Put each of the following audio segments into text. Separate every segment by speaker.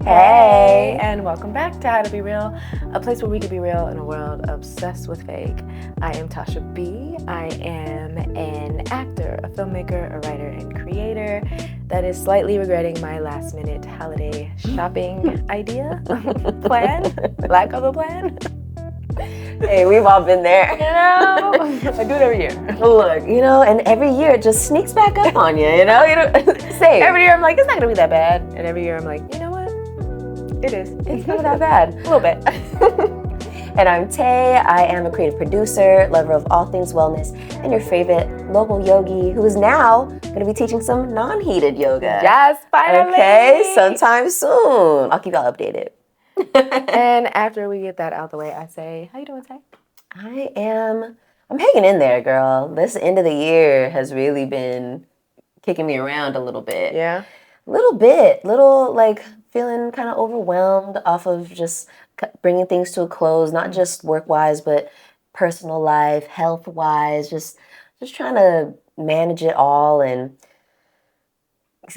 Speaker 1: Hey, and welcome back to How to Be Real, a place where we can be real in a world obsessed with fake. I am Tasha B. I am an actor, a filmmaker, a writer, and creator that is slightly regretting my last-minute holiday shopping idea, plan, lack of a plan.
Speaker 2: Hey, we've all been there.
Speaker 1: I do it every year.
Speaker 2: Look, and every year it just sneaks back up on you, Same.
Speaker 1: Every year I'm like, it's not gonna be that bad, and every year I'm like, you know what? It is.
Speaker 2: It's not that bad.
Speaker 1: A little bit.
Speaker 2: And I'm Tay. I am a creative producer, lover of all things wellness, and your favorite local yogi who is now going to be teaching some non-heated yoga.
Speaker 1: Yes, finally.
Speaker 2: Okay, sometime soon. I'll keep y'all updated.
Speaker 1: And after we get that out the way, I say, how you doing, Tay?
Speaker 2: I'm hanging in there, girl. This end of the year has really been kicking me around a little bit.
Speaker 1: Yeah?
Speaker 2: Little like feeling kind of overwhelmed off of just bringing things to a close, not just work-wise, but personal life, health-wise, just trying to manage it all and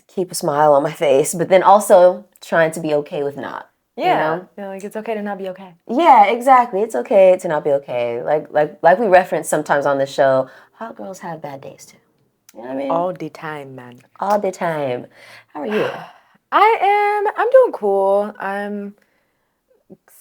Speaker 2: keep a smile on my face, but then also trying to be okay with not.
Speaker 1: Yeah. Like it's okay to not be okay.
Speaker 2: Yeah, exactly. It's okay to not be okay. Like we reference sometimes on the show, hot girls have bad days too. You know what I mean?
Speaker 1: All the time, man.
Speaker 2: All the time. How are you?
Speaker 1: I'm doing cool. I'm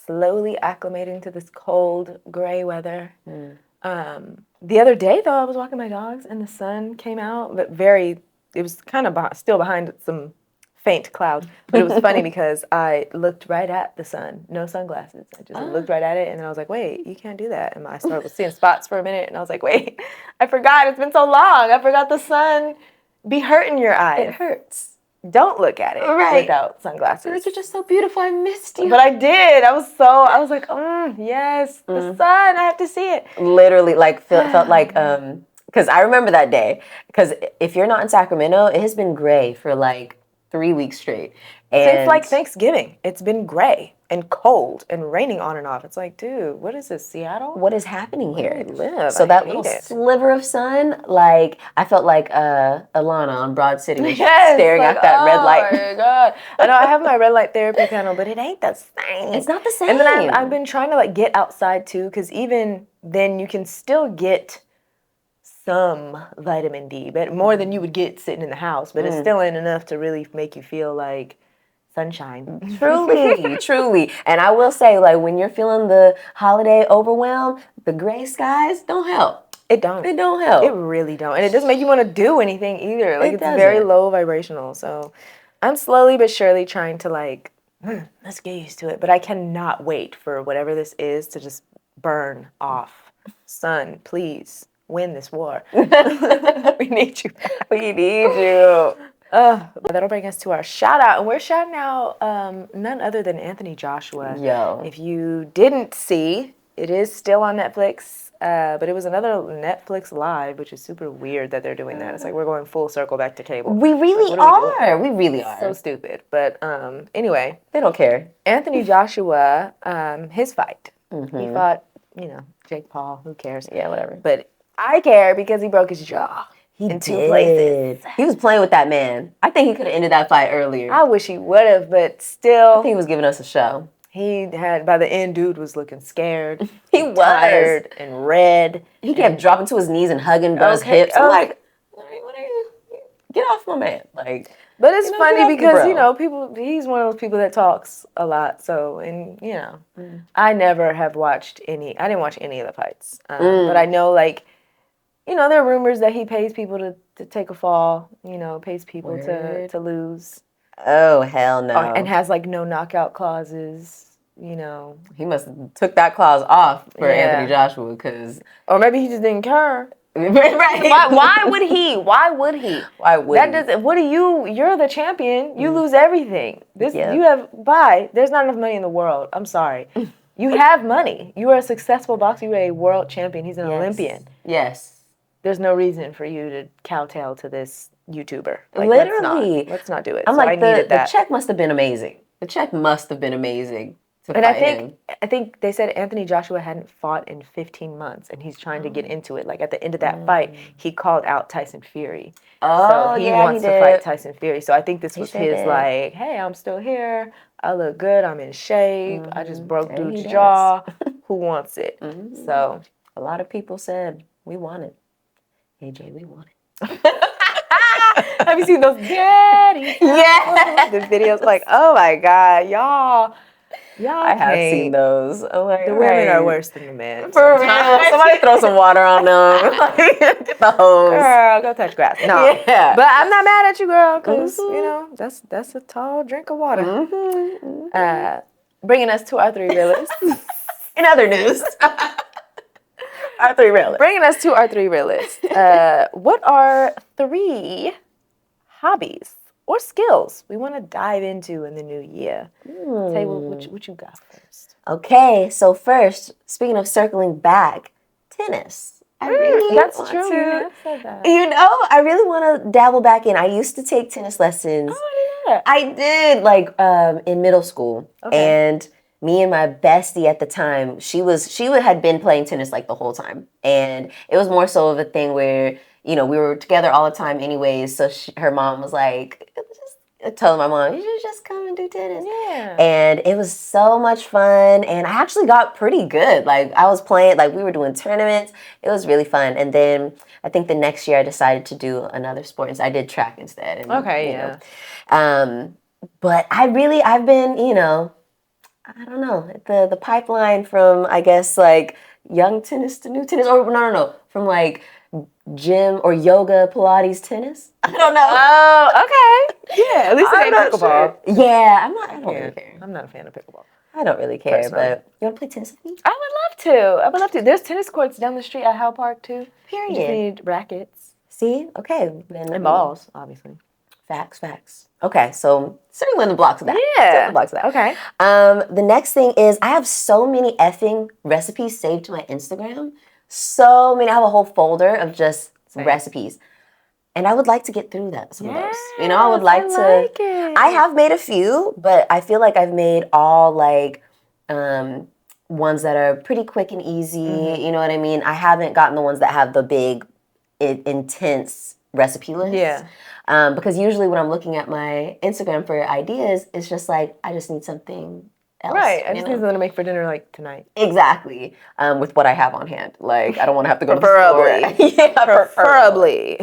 Speaker 1: slowly acclimating to this cold, gray weather. The other day, though, I was walking my dogs and the sun came out, but it was kind of still behind some faint clouds. But it was funny because I looked right at the sun, no sunglasses. I just looked right at it, and then I was like, wait, you can't do that. And I started seeing spots for a minute, and I was like, wait, I forgot. It's been so long. I forgot the sun be hurting your eyes.
Speaker 2: It hurts.
Speaker 1: Don't look at it without sunglasses.
Speaker 2: Birds are just so beautiful. I missed you.
Speaker 1: But I did. I was like, yes, the sun. I have to see it.
Speaker 2: Literally, felt like, because I remember that day. Because if you're not in Sacramento, it has been gray for like 3 weeks straight.
Speaker 1: Since like Thanksgiving, it's been gray and cold and raining on and off. It's like, dude, what is this, Seattle?
Speaker 2: What is happening here?
Speaker 1: So
Speaker 2: that little sliver of sun, like, I felt like Alana on Broad City staring at that red light.
Speaker 1: Oh my God. I know I have my red light therapy panel, but it ain't the same.
Speaker 2: It's not the same.
Speaker 1: And then I've been trying to like get outside too, because even then you can still get some vitamin D, but more than you would get sitting in the house, but it's still ain't enough to really make you feel like sunshine.
Speaker 2: Truly. And I will say, like, when you're feeling the holiday overwhelm, the gray skies don't help.
Speaker 1: It don't help. It really don't. And it doesn't make you want to do anything either. Like, it's very low vibrational. So I'm slowly but surely trying to like, let's get used to it. But I cannot wait for whatever this is to just burn off. Sun, please win this war. We need you.
Speaker 2: We need you.
Speaker 1: But that'll bring us to our shout out. And we're shouting out none other than Anthony Joshua.
Speaker 2: Yo.
Speaker 1: If you didn't see, it is still on Netflix. But it was another Netflix Live, which is super weird that they're doing that. It's like we're going full circle back to cable.
Speaker 2: We really are. We really are.
Speaker 1: So stupid. But anyway.
Speaker 2: They don't care.
Speaker 1: Anthony Joshua, his fight. He fought, Jake Paul. Who cares?
Speaker 2: Yeah, whatever.
Speaker 1: But I care because he broke his jaw. In 2 places.
Speaker 2: He was playing with that man. I think he could have ended that fight earlier.
Speaker 1: I wish he would have, but still.
Speaker 2: I think he was giving us a show.
Speaker 1: By the end, dude was looking scared.
Speaker 2: He was.
Speaker 1: Tired and red.
Speaker 2: He kept dropping to his knees and hugging Buzz hips. I'm like, what are you? Get off my man. Like,
Speaker 1: but it's funny because, he's one of those people that talks a lot. So, and, I never have watched I didn't watch any of the fights. But I know, like, there are rumors that he pays people to take a fall, pays people to lose.
Speaker 2: Oh, hell no.
Speaker 1: And has, like, no knockout clauses,
Speaker 2: He must have took that clause off for Anthony Joshua, because...
Speaker 1: Or maybe he just didn't care.
Speaker 2: Right.
Speaker 1: Why would he? That doesn't... You're the champion. You lose everything. There's not enough money in the world. I'm sorry. You have money. You are a successful boxer. You are a world champion. He's an Olympian.
Speaker 2: Yes.
Speaker 1: There's no reason for you to kowtow to this YouTuber. Like,
Speaker 2: literally.
Speaker 1: Let's not do it.
Speaker 2: I'm like, the check must have been amazing. The check must have been amazing
Speaker 1: And I think they said Anthony Joshua hadn't fought in 15 months, and he's trying to get into it. Like at the end of that fight, he called out Tyson Fury.
Speaker 2: Oh,
Speaker 1: so he
Speaker 2: yeah,
Speaker 1: wants
Speaker 2: he
Speaker 1: to
Speaker 2: did.
Speaker 1: fight Tyson Fury. So I think this was
Speaker 2: sure
Speaker 1: his
Speaker 2: did.
Speaker 1: like, hey, I'm still here. I look good. I'm in shape. I just broke
Speaker 2: And he
Speaker 1: dude's
Speaker 2: does.
Speaker 1: jaw. Who wants it? So
Speaker 2: A lot of people said, we want it. AJ, we want it.
Speaker 1: have you seen those daddy?
Speaker 2: Yeah.
Speaker 1: The videos like, oh my God, y'all
Speaker 2: I have seen
Speaker 1: can't.
Speaker 2: those. I'm like,
Speaker 1: The women are worse than the men.
Speaker 2: For real. Somebody throw some water on them. Get the hose.
Speaker 1: Girl, go touch grass. No.
Speaker 2: Yeah.
Speaker 1: But I'm not mad at you, girl, because, you know, that's a tall drink of water. Bringing us to our 3 realists.
Speaker 2: In other news. Our 3 realists.
Speaker 1: Bringing us to our 3 realists. What are 3 hobbies or skills we want to dive into in the new year? Tay, what you got first?
Speaker 2: Okay, so first, speaking of circling back, tennis. I really
Speaker 1: That's
Speaker 2: want
Speaker 1: true.
Speaker 2: to,
Speaker 1: You have said that.
Speaker 2: you know, I really want to dabble back in. I used to take tennis lessons.
Speaker 1: Oh, I didn't know that.
Speaker 2: I did, like, in middle school.
Speaker 1: Okay.
Speaker 2: And me and my bestie at the time, she had been playing tennis like the whole time. And it was more so of a thing where, you know, we were together all the time anyways. So her mom was like, telling my mom, you should just come and do tennis.
Speaker 1: Yeah.
Speaker 2: And it was so much fun. And I actually got pretty good. Like, I was playing, like, we were doing tournaments. It was really fun. And then I think the next year I decided to do another sport. So I did track instead. And,
Speaker 1: Okay,
Speaker 2: you know. But I've been, you know, I don't know, the pipeline from, I guess, like, young tennis to new tennis. Or, no. From, like, gym or yoga, Pilates, tennis. I don't know.
Speaker 1: Oh, okay. Yeah, at least it ain't pickleball.
Speaker 2: Sure. Yeah, I don't really care.
Speaker 1: I'm not a fan of pickleball.
Speaker 2: I don't really care,
Speaker 1: Personally.
Speaker 2: but you want to play tennis with me?
Speaker 1: I would love to. There's tennis courts down the street at Howe Park, too.
Speaker 2: Period.
Speaker 1: You just need rackets.
Speaker 2: See? Okay. Then
Speaker 1: And balls, obviously.
Speaker 2: Facts. Okay, so circling the blocks of that.
Speaker 1: Yeah.
Speaker 2: Circling the blocks of that.
Speaker 1: Okay.
Speaker 2: The next thing is I have so many effing recipes saved to my Instagram. So many. I have a whole folder of just recipes. And I would like to get through some of those. You know, I would like to. I have made a few, but I feel like I've made all like ones that are pretty quick and easy. You know what I mean? I haven't gotten the ones that have the big, intense recipe list.
Speaker 1: Yeah.
Speaker 2: Because usually when I'm looking at my Instagram for ideas, it's just like, I just need something else.
Speaker 1: Right. I just need something to make for dinner like tonight.
Speaker 2: Exactly. With what I have on hand. Like, I don't want to have to go to the
Speaker 1: Preferably.
Speaker 2: store. Yeah,
Speaker 1: preferably.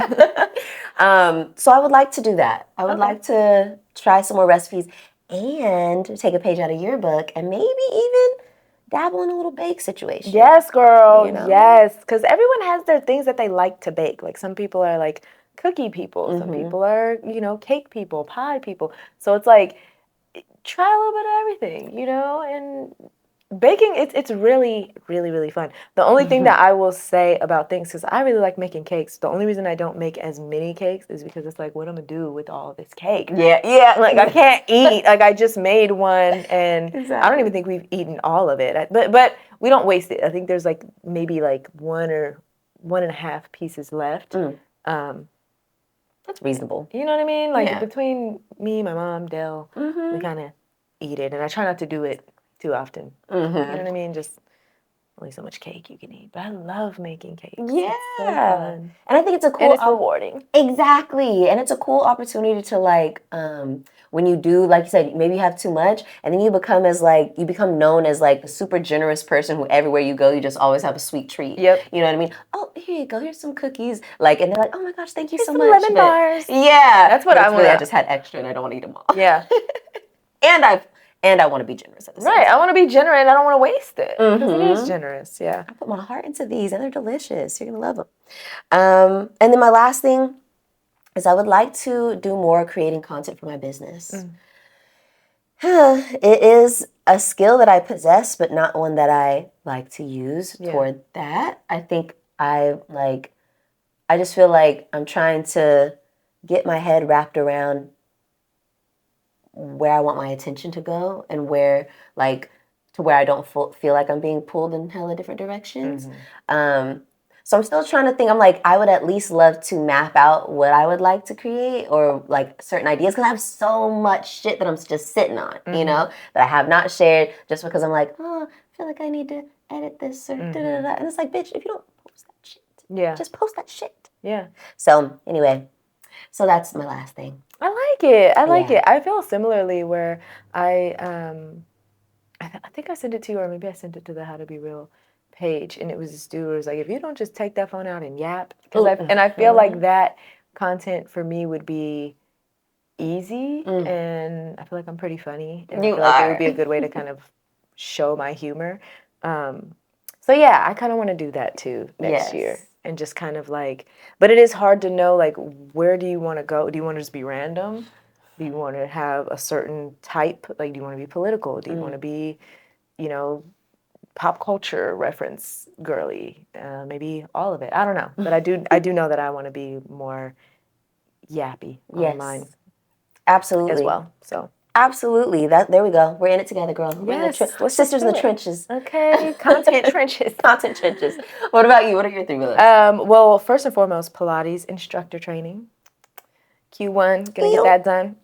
Speaker 2: So I would like to do that. I would like to try some more recipes and take a page out of your book and maybe even dabble in a little bake situation.
Speaker 1: Yes, girl.
Speaker 2: You know?
Speaker 1: Yes. Because everyone has their things that they like to bake. Like some people are like cookie people. Some people are, you know, cake people, pie people. So it's like, try a little bit of everything, you know? And baking, it's really, really, really fun. The only thing that I will say about things, because I really like making cakes, the only reason I don't make as many cakes is because it's like, what am I going to do with all this cake?
Speaker 2: Yeah.
Speaker 1: Like, I can't eat. Like, I just made one, and I don't even think we've eaten all of it. But we don't waste it. I think there's, like, maybe, like, 1 or 1.5 pieces left.
Speaker 2: That's reasonable.
Speaker 1: You know what I mean? Like, between me, my mom, Dell, we kind of eat it. And I try not to do it too often. You know what I mean? Just only so much cake you can eat. But I love making cakes.
Speaker 2: Yeah.
Speaker 1: It's so fun.
Speaker 2: And I think it's a cool...
Speaker 1: And it's rewarding.
Speaker 2: Exactly. And it's a cool opportunity to, like, when you do, like you said, maybe you have too much, and then you become known as, like, a super generous person who everywhere you go, you just always have a sweet treat.
Speaker 1: Yep.
Speaker 2: You know what I mean? Oh, here you go. Here's some cookies. Like, and they're like, oh my gosh, thank you so
Speaker 1: some
Speaker 2: much.
Speaker 1: lemon bars.
Speaker 2: Yeah.
Speaker 1: That's what I want.
Speaker 2: I just had extra and I don't want to eat them all.
Speaker 1: Yeah.
Speaker 2: And I want to be generous at the same time.
Speaker 1: Right. I want to be generous and I don't want to waste it. Because it is generous. Yeah.
Speaker 2: I put my heart into these and they're delicious. You're going to love them. And then my last thing is I would like to do more creating content for my business. It is a skill that I possess, but not one that I like to use toward that. I think I just feel like I'm trying to get my head wrapped around where I want my attention to go and where, like, to where I don't feel like I'm being pulled in hella different directions. So I'm still trying to think. I'm like, I would at least love to map out what I would like to create or like certain ideas because I have so much shit that I'm just sitting on, you know, that I have not shared just because I'm like, oh, I feel like I need to edit this or da-da-da. And it's like, bitch, if you don't post that shit, just post that shit.
Speaker 1: Yeah.
Speaker 2: So anyway, so that's my last thing.
Speaker 1: I like it. I like it. I feel similarly where I think I sent it to you, or maybe I sent it to the How to Be Real page, and it was this dude who was like, if you don't just take that phone out and yap, and I feel like that content for me would be easy, and I feel like I'm pretty funny, and I feel like it would be a good way to kind of show my humor. So yeah, I kind of want to do that too next year, and just kind of like, but it is hard to know, like, where do you want to go? Do you want to just be random? Do you want to have a certain type? Like, do you want to be political? Do you want to be, you know, pop culture reference girly? Maybe all of it. I don't know. But I do know that I want to be more yappy online.
Speaker 2: Absolutely.
Speaker 1: As well. So.
Speaker 2: Absolutely. There we go. We're in it together, girl. We're
Speaker 1: yes,
Speaker 2: sisters in the trenches.
Speaker 1: Okay. Content trenches.
Speaker 2: Content trenches. What about you? What are your 3 bullets?
Speaker 1: Well, first and foremost, Pilates instructor training. Q1, gonna get that done.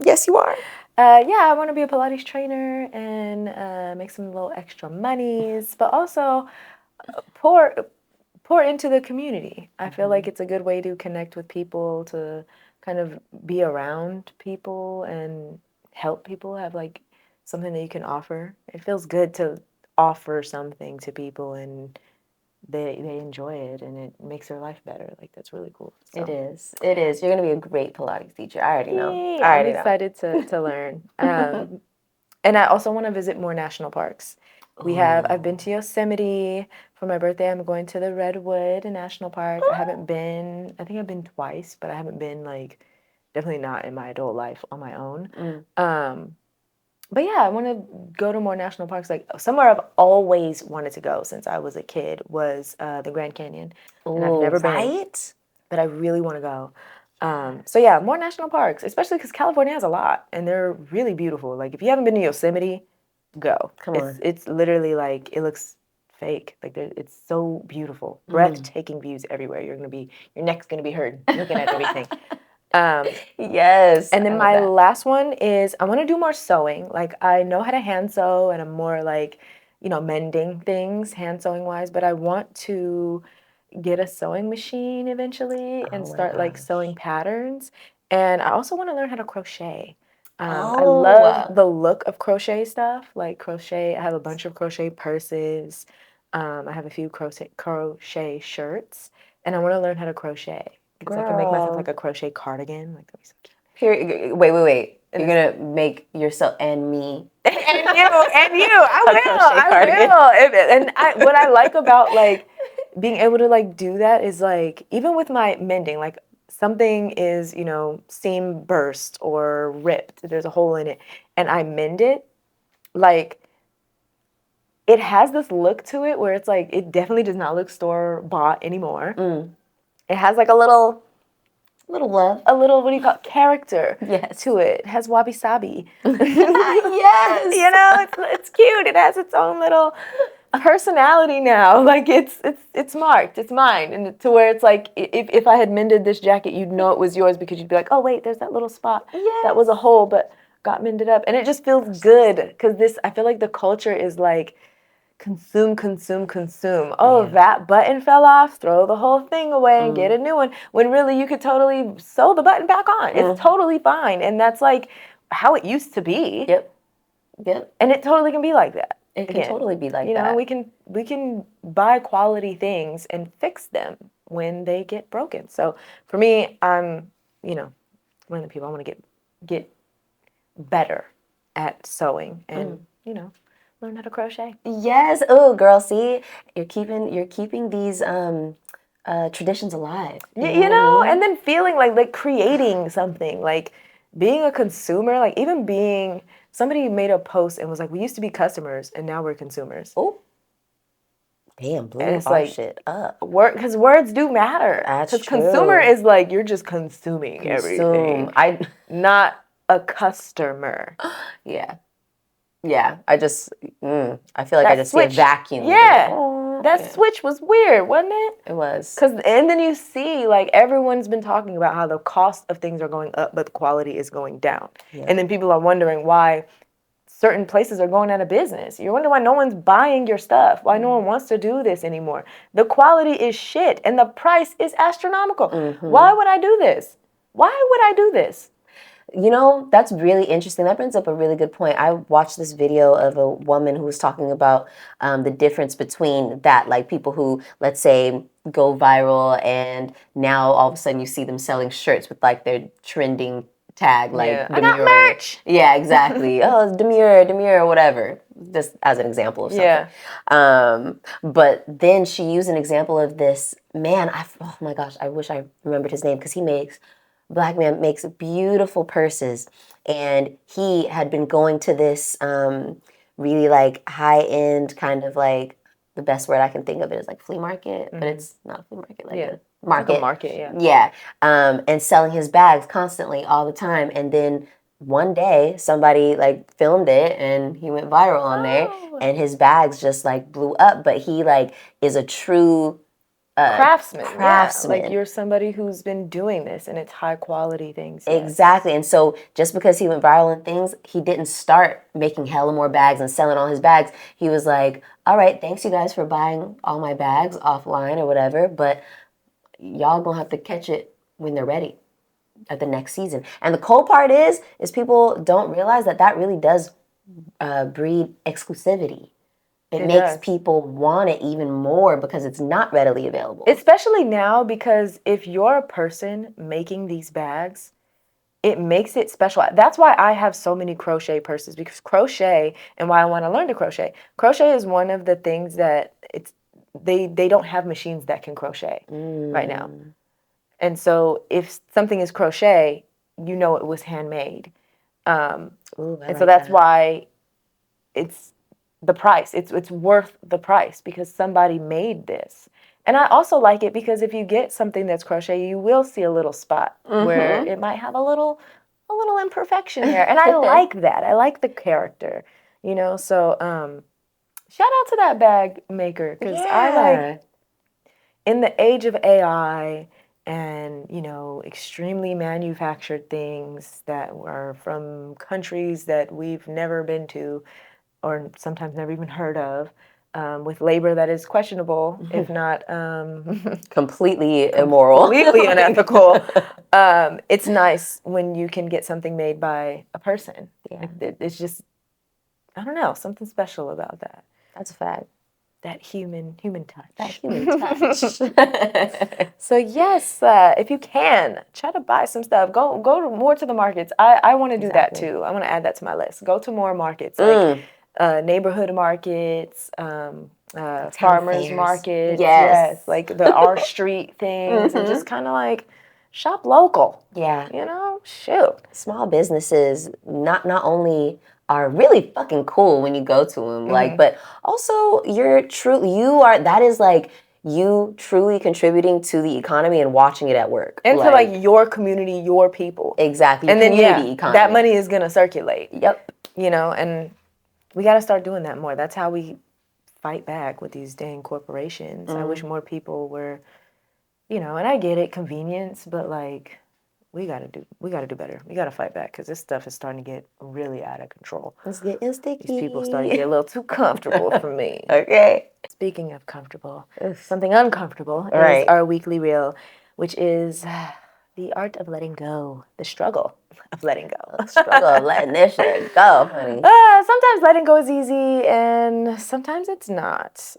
Speaker 2: Yes, you are.
Speaker 1: Yeah, I want to be a Pilates trainer and make some little extra monies, but also pour into the community. I feel like it's a good way to connect with people, to kind of be around people and help people have like something that you can offer. It feels good to offer something to people and they enjoy it and it makes their life better. Like, that's really cool. So.
Speaker 2: It is. You're gonna be a great Pilates teacher. I already know.
Speaker 1: Yay, I'm excited to learn. And I also want to visit more national parks. I've been to Yosemite. For my birthday, I'm going to the Redwood National Park. I think I've been twice, but I haven't been, like, definitely not in my adult life on my own. But yeah, I want to go to more national parks. Like, somewhere I've always wanted to go since I was a kid was the Grand Canyon. And I've never been. But I really want to go. So yeah, more national parks, especially because California has a lot and they're really beautiful. Like, if you haven't been to Yosemite, go. Come on. It's literally like, it looks fake. Like, it's so beautiful. Breathtaking views everywhere. Your neck's gonna be hurt looking at everything.
Speaker 2: Yes.
Speaker 1: And then my last one is I want to do more sewing. Like, I know how to hand sew and I'm more like, mending things hand sewing wise, but I want to get a sewing machine eventually and start like sewing patterns. And I also want to learn how to crochet. I love the look of crochet stuff. Like, crochet, I have a bunch of crochet purses. I have a few crochet shirts, and I want to learn how to crochet because I can make myself like a crochet cardigan. Like, that'd be so cute.
Speaker 2: Wait. You're gonna make yourself and me
Speaker 1: and you. I will. And what I like about like being able to like do that is like, even with my mending, like, something is, seam burst or ripped, there's a hole in it, and I mend it, like, it has this look to it where it's like, it definitely does not look store-bought anymore. It has like a little love, a little, what do you call it, character to it. It has wabi-sabi.
Speaker 2: Yes.
Speaker 1: It's cute. It has its own little personality now. Like, it's marked. It's mine. And to where it's like, if I had mended this jacket, you'd know it was yours because you'd be like, oh wait, there's that little spot. That was a hole, but got mended up. And it just feels good because I feel like the culture is like, consume. Oh, that button fell off, throw the whole thing away and get a new one. When really you could totally sew the button back on. It's totally fine. And that's like how it used to be. Yep. And it totally can be like that.
Speaker 2: It can totally be like that.
Speaker 1: We can buy quality things and fix them when they get broken. So for me, I'm, one of the people I want to get better at sewing and, learn how to crochet.
Speaker 2: Yes. Oh, girl, see, you're keeping these traditions alive.
Speaker 1: And then feeling like creating something, like being a consumer, like even being, somebody made a post and was like, we used to be customers and now we're consumers.
Speaker 2: Oh. Damn, blew our shit up.
Speaker 1: Because words do matter.
Speaker 2: That's true.
Speaker 1: Because consumer is like, you're just consuming everything. Not a customer.
Speaker 2: Yeah, I just, I feel like I just see a vacuum.
Speaker 1: Yeah. That switch was weird, wasn't it?
Speaker 2: It was.
Speaker 1: And then you see, like, everyone's been talking about how the cost of things are going up, but the quality is going down. Yeah. And then people are wondering why certain places are going out of business. You're wondering why no one's buying your stuff, why no one wants to do this anymore. The quality is shit, and the price is astronomical. Why would I do this? Why would I do this?
Speaker 2: You know, that's really interesting. That brings up a really good point. I watched this video of a woman who was talking about the difference between that, like people who, let's say, go viral and now all of a sudden you see them selling shirts with like their trending tag, like
Speaker 1: I got merch.
Speaker 2: Yeah, exactly. Oh, demure, whatever. Just as an example of something. Yeah. But then she used an example of this man. Oh my gosh, I wish I remembered his name because Black man makes beautiful purses, and he had been going to this really like high end kind of like, the best word I can think of it is like flea market, but it's not a flea market, like a market.
Speaker 1: Like a market, yeah.
Speaker 2: Yeah, and selling his bags constantly all the time, and then one day somebody like filmed it and he went viral on there, and his bags just like blew up. But he like is a true craftsman.
Speaker 1: Yeah. Like you're somebody who's been doing this and it's high quality things.
Speaker 2: Yes. Exactly. And so just because he went viral and things, he didn't start making hella more bags and selling all his bags. He was like, all right, thanks you guys for buying all my bags offline or whatever, but y'all gonna have to catch it when they're ready at the next season. And the cool part is people don't realize that really does breed exclusivity. It makes people want it even more because it's not readily available.
Speaker 1: Especially now, because if you're a person making these bags, it makes it special. That's why I have so many crochet purses, because crochet, and why I want to learn to crochet. Crochet is one of the things that they don't have machines that can crochet right now. And so if something is crochet, you know it was handmade. And so that's why it's the price. It's worth the price because somebody made this. And I also like it because if you get something that's crochet, you will see a little spot where it might have a little imperfection there. And I like that. I like the character, you know. So shout out to that bag maker, because I like, in the age of AI and, you know, extremely manufactured things that are from countries that we've never been to, or sometimes never even heard of, with labor that is questionable, if not
Speaker 2: completely immoral,
Speaker 1: completely unethical. It's nice when you can get something made by a person. Yeah. It's just, I don't know, something special about that.
Speaker 2: That's a fact.
Speaker 1: That human touch.
Speaker 2: That human touch.
Speaker 1: So yes, if you can, try to buy some stuff. Go more to the markets. I want to do that too. I want to add that to my list. Go to more markets, like neighborhood markets, farmers markets. Yes, like the R Street things, and just kind of like shop local.
Speaker 2: Yeah,
Speaker 1: you know, shoot.
Speaker 2: Small businesses not only are really fucking cool when you go to them, like, but also that is like you truly contributing to the economy and watching it at work.
Speaker 1: And to like your community, your people.
Speaker 2: Exactly.
Speaker 1: And then economy. That money is gonna circulate.
Speaker 2: Yep.
Speaker 1: You know, and we gotta start doing that more. That's how we fight back with these dang corporations. I wish more people were, you know, and I get it, convenience, but like we gotta do better. We gotta fight back, because this stuff is starting to get really out of control.
Speaker 2: It's getting sticky.
Speaker 1: These people starting to get a little too comfortable for me.
Speaker 2: Okay.
Speaker 1: Speaking of comfortable, something uncomfortable is our weekly reel, which is the art of letting go, the struggle of letting go.
Speaker 2: The struggle of letting this shit go, honey.
Speaker 1: Sometimes letting go is easy, and sometimes it's not.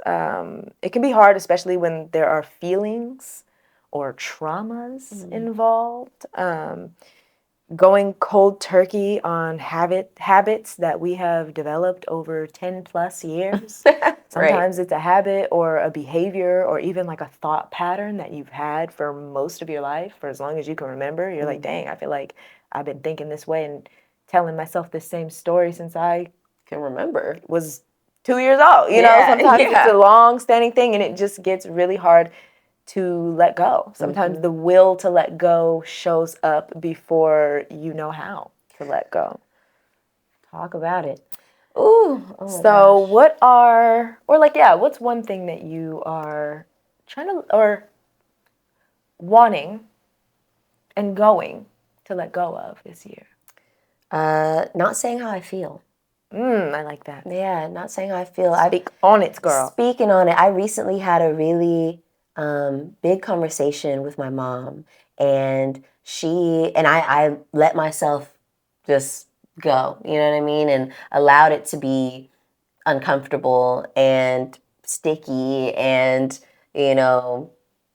Speaker 1: It can be hard, especially when there are feelings or traumas involved. Going cold turkey on habits that we have developed over 10 plus years. Sometimes it's a habit or a behavior or even like a thought pattern that you've had for most of your life, for as long as you can remember. You're like, dang, I feel like I've been thinking this way and telling myself the same story since I
Speaker 2: can remember.
Speaker 1: Was 2 years old. You know, sometimes it's a long-standing thing, and it just gets really hard to let go. Sometimes the will to let go shows up before you know how to let go.
Speaker 2: Talk about it. Ooh, oh my
Speaker 1: So
Speaker 2: gosh.
Speaker 1: what's one thing that you are trying to, or wanting and going to let go of this year?
Speaker 2: Not saying how I feel.
Speaker 1: I like that.
Speaker 2: Yeah, not saying how I feel.
Speaker 1: Speak on it, girl.
Speaker 2: Speaking on it, I recently had a really big conversation with my mom, and I let myself just go, you know what I mean, and allowed it to be uncomfortable and sticky and, you know,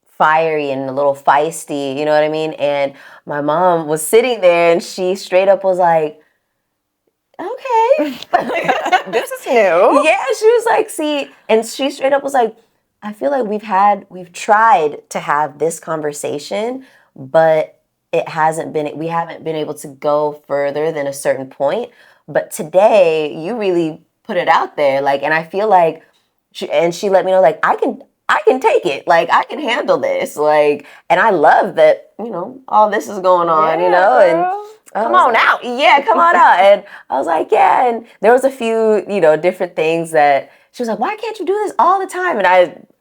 Speaker 2: fiery and a little feisty, you know what I mean? And my mom was sitting there and she straight up was like, okay.
Speaker 1: This is new.
Speaker 2: Yeah, she was like, see, and she straight up was like, I feel like we've tried to have this conversation, but we haven't been able to go further than a certain point. But today, you really put it out there, like, and I feel like, she let me know, like, I can take it, like, I can handle this, like, and I love that, all this is going on,
Speaker 1: Girl. Come on out.
Speaker 2: Yeah, come on out. And I was like, yeah. And there was a few, different things that she was like, why can't you do this all the time? And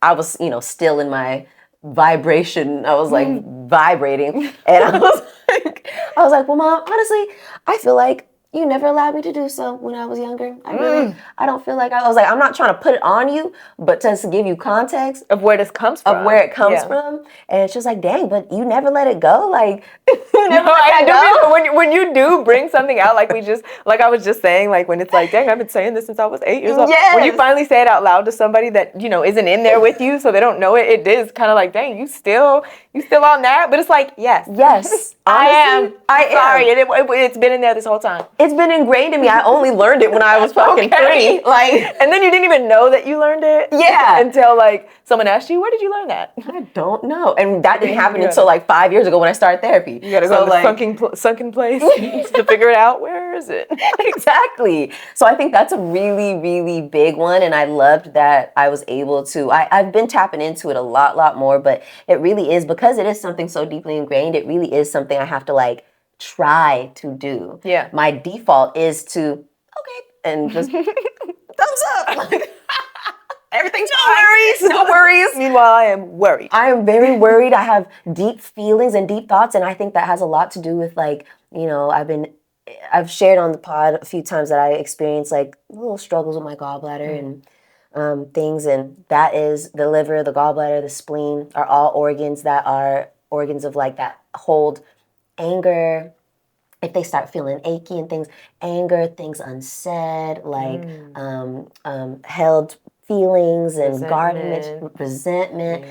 Speaker 2: I was, still in my vibration. I was like vibrating. And I was like, well, Mom, honestly, I feel like you never allowed me to do so when I was younger. I don't feel like I was like, I'm not trying to put it on you, but just to give you context
Speaker 1: of where this comes from.
Speaker 2: Of where it comes from. And she was like, dang, but you never let it go? Like, you never
Speaker 1: no,
Speaker 2: let
Speaker 1: I do. When you do bring something out, like I was just saying, like when it's like, dang, I've been saying this since I was 8 years old.
Speaker 2: Yes.
Speaker 1: When you finally say it out loud to somebody that, isn't in there with you, so they don't know it, it is kind of like, dang, you still on that? But it's like, yes.
Speaker 2: Yes.
Speaker 1: Honestly, I am. Sorry, it's been in there this whole time.
Speaker 2: It's been ingrained in me. I only learned it when I was fucking 3. Like,
Speaker 1: and then you didn't even know that you learned it.
Speaker 2: Yeah.
Speaker 1: Until like someone asked you, where did you learn that?
Speaker 2: I don't know. And that didn't happen until like 5 years ago when I started therapy.
Speaker 1: You gotta go to the sunken place to figure it out. Where is it?
Speaker 2: Exactly. So I think that's a really, really big one. And I loved that I was able to, I've been tapping into it a lot more, but it really is, because it is something so deeply ingrained, it really is something I have to like try to do.
Speaker 1: Yeah.
Speaker 2: My default is to, okay, and just thumbs up. Everything's fine. No worries.
Speaker 1: Meanwhile, I am worried.
Speaker 2: I am very worried. I have deep feelings and deep thoughts, and I think that has a lot to do with like, I've shared on the pod a few times that I experienced like little struggles with my gallbladder and things, and that is the liver, the gallbladder, the spleen are all organs that are organs of like that hold anger. If they start feeling achy and things, anger, things unsaid, like held feelings and resentment.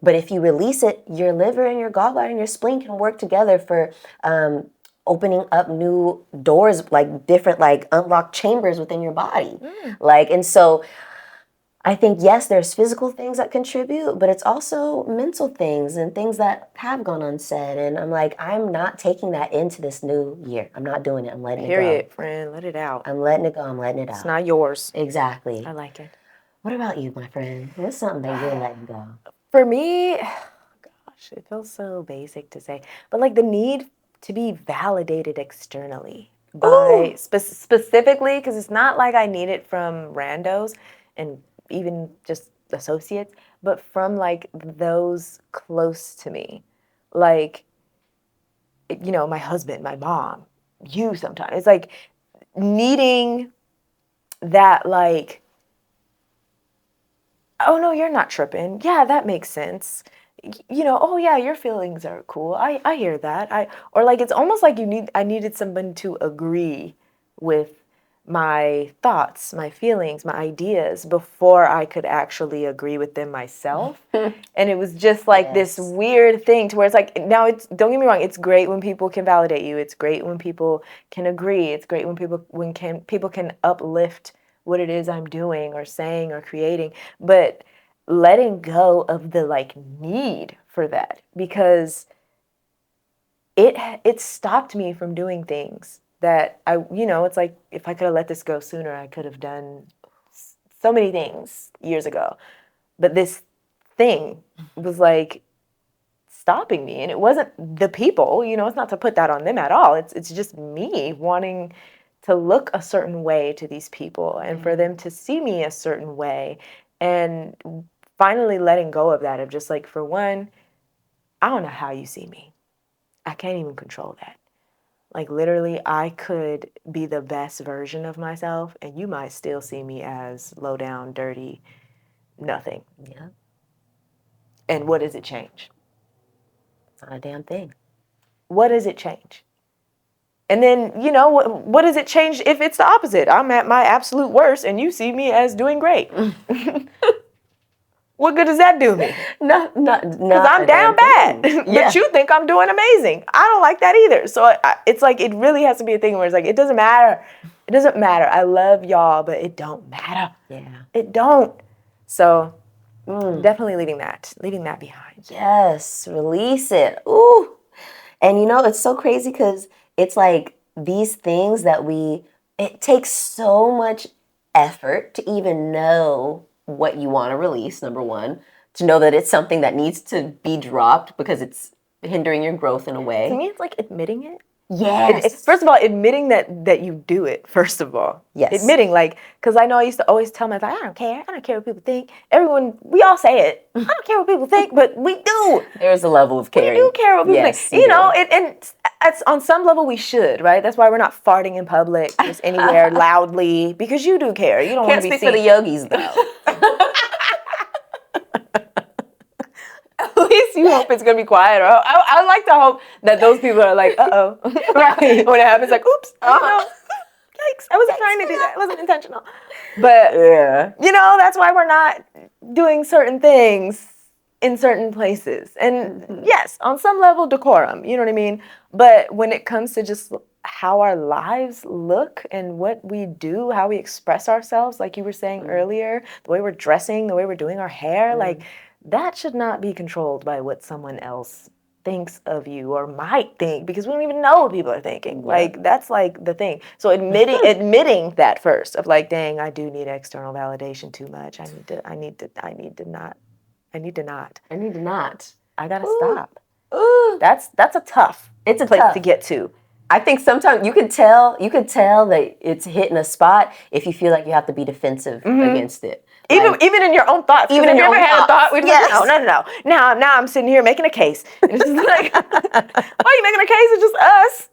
Speaker 2: But if you release it, your liver and your gallbladder and your spleen can work together for opening up new doors, like different, like unlocked chambers within your body. Like, and so I think, yes, there's physical things that contribute, but it's also mental things and things that have gone unsaid. And I'm like, I'm not taking that into this new year. I'm not doing it. I'm letting it go.
Speaker 1: Period, friend. Let it out.
Speaker 2: I'm letting it go. I'm letting it out.
Speaker 1: It's not yours.
Speaker 2: Exactly.
Speaker 1: I like it.
Speaker 2: What about you, my friend? What's something that you're letting go?
Speaker 1: For me, gosh, it feels so basic to say, but like the need to be validated externally by specifically, because it's not like I need it from randos and even just associates, but from like those close to me, like, my husband, my mom, you sometimes. It's like needing that, like, oh no, you're not tripping. Yeah, that makes sense. Oh yeah, your feelings are cool. I hear that. Or like it's almost like I needed someone to agree with my thoughts, my feelings, my ideas before I could actually agree with them myself. And it was just like this weird thing to where it's like, now don't get me wrong, it's great when people can validate you. It's great when people can agree. It's great when people can uplift what it is I'm doing or saying or creating, but letting go of the like need for that, because it stopped me from doing things that it's like if I could have let this go sooner, I could have done so many things years ago. But this thing was like stopping me, and it wasn't the people, it's not to put that on them at all. It's just me wanting to look a certain way to these people and for them to see me a certain way, and finally letting go of that, of just like, for one, I don't know how you see me. I can't even control that. Like, literally, I could be the best version of myself and you might still see me as low down, dirty, nothing.
Speaker 2: Yeah.
Speaker 1: And what does it change?
Speaker 2: It's not a damn thing.
Speaker 1: What does it change? And then, what does it change if it's the opposite? I'm at my absolute worst and you see me as doing great. What good does that do me?
Speaker 2: Not
Speaker 1: Because I'm down bad. But you think I'm doing amazing. I don't like that either. So it's like, it really has to be a thing where it's like, it doesn't matter. It doesn't matter. I love y'all, but it don't matter.
Speaker 2: Yeah.
Speaker 1: It don't. So definitely leaving that behind.
Speaker 2: Yes, release it. Ooh. And it's so crazy because it's like these things that it takes so much effort to even know what you want to release, number one, to know that it's something that needs to be dropped because it's hindering your growth in a way.
Speaker 1: To me, it's like admitting it.
Speaker 2: Yes.
Speaker 1: First of all, admitting that you do it, first of all.
Speaker 2: Yes.
Speaker 1: Admitting, like, because I know I used to always tell myself, I don't care what people think. We all say it. I don't care what people think, but we do.
Speaker 2: There's a level of caring.
Speaker 1: We do care what people think. And it's on some level we should, right? That's why we're not farting in public, just anywhere loudly, because you do care. You don't want to be seen.
Speaker 2: Can't speak for the yogis, though.
Speaker 1: At least you hope it's going to be quiet. Or I like to hope that those people are like, uh-oh. Right. When it happens, like, oops, oh no. Yikes, I wasn't trying to do that. It wasn't intentional. But, that's why we're not doing certain things in certain places. And yes, on some level, decorum, you know what I mean? But when it comes to just how our lives look and what we do, how we express ourselves, like you were saying earlier, the way we're dressing, the way we're doing our hair, like, that should not be controlled by what someone else thinks of you or might think, because we don't even know what people are thinking. Like, that's like the thing. So admitting that first, of like, dang, I do need external validation too much. I need to not. I gotta stop.
Speaker 2: Ooh.
Speaker 1: That's a tough place to get to.
Speaker 2: I think sometimes you could tell that it's hitting a spot if you feel like you have to be defensive against it.
Speaker 1: Even in your own thoughts.
Speaker 2: Even in your own
Speaker 1: had a thought where
Speaker 2: yes.
Speaker 1: Like, no. Now I'm sitting here making a case. And it's just like, why are you making a case? It's just us.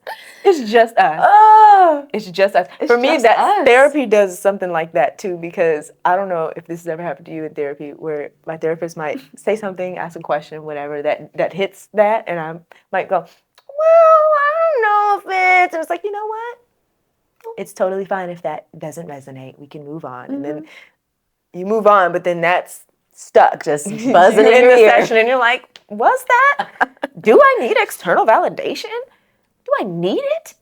Speaker 1: It's just us.
Speaker 2: Oh,
Speaker 1: it's just us. For me, therapy does something like that too, because I don't know if this has ever happened to you in therapy, where my therapist might say something, ask a question, whatever, that hits that, and I might go, well, I don't know if and it's like, you know what? It's totally fine if that doesn't resonate. We can move on. And then you move on, but then that's stuck, just buzzing in the session, and you're like, was that? Do I need external validation? Do I need it?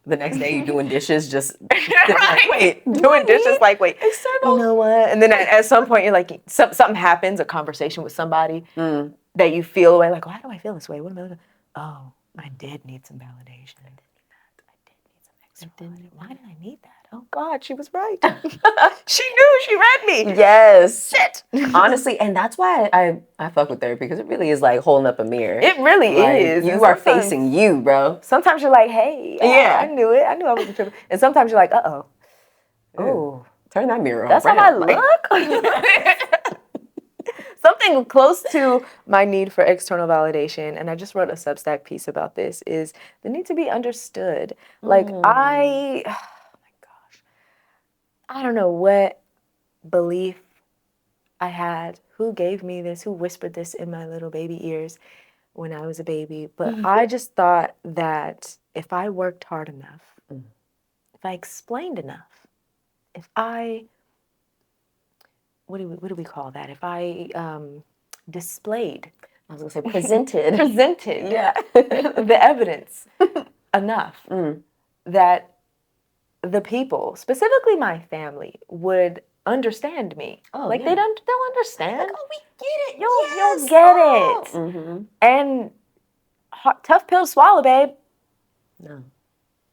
Speaker 2: The next day you're doing dishes, just
Speaker 1: right. Doing dishes, like, wait, external. You know what? And then at some point you're like, something happens, a conversation with somebody that you feel away, like, why do I feel this way? What am I doing? Oh, I did need some validation. I did need some external validation. Why did I need that? Oh God, she was right. She knew, she read me.
Speaker 2: Yes.
Speaker 1: Shit.
Speaker 2: Honestly, and that's why I fuck with therapy, because it really is like holding up a mirror.
Speaker 1: It really is.
Speaker 2: You are facing you, bro.
Speaker 1: Sometimes you're like, hey, I knew it. I knew I wasn't tripping. And sometimes you're like, uh-oh.
Speaker 2: Oh, turn that mirror on.
Speaker 1: That's how I look? Something close to my need for external validation, and I just wrote a Substack piece about this, is the need to be understood. Like, oh my gosh, I don't know what belief I had, who gave me this, who whispered this in my little baby ears when I was a baby, but I just thought that if I worked hard enough, if I explained enough, if I... what do we call that? If I displayed,
Speaker 2: I was gonna say presented,
Speaker 1: yeah, the evidence enough that the people, specifically my family, would understand me. They'll understand.
Speaker 2: Like, oh, we get it.
Speaker 1: You'll get it. And tough pill to swallow, babe.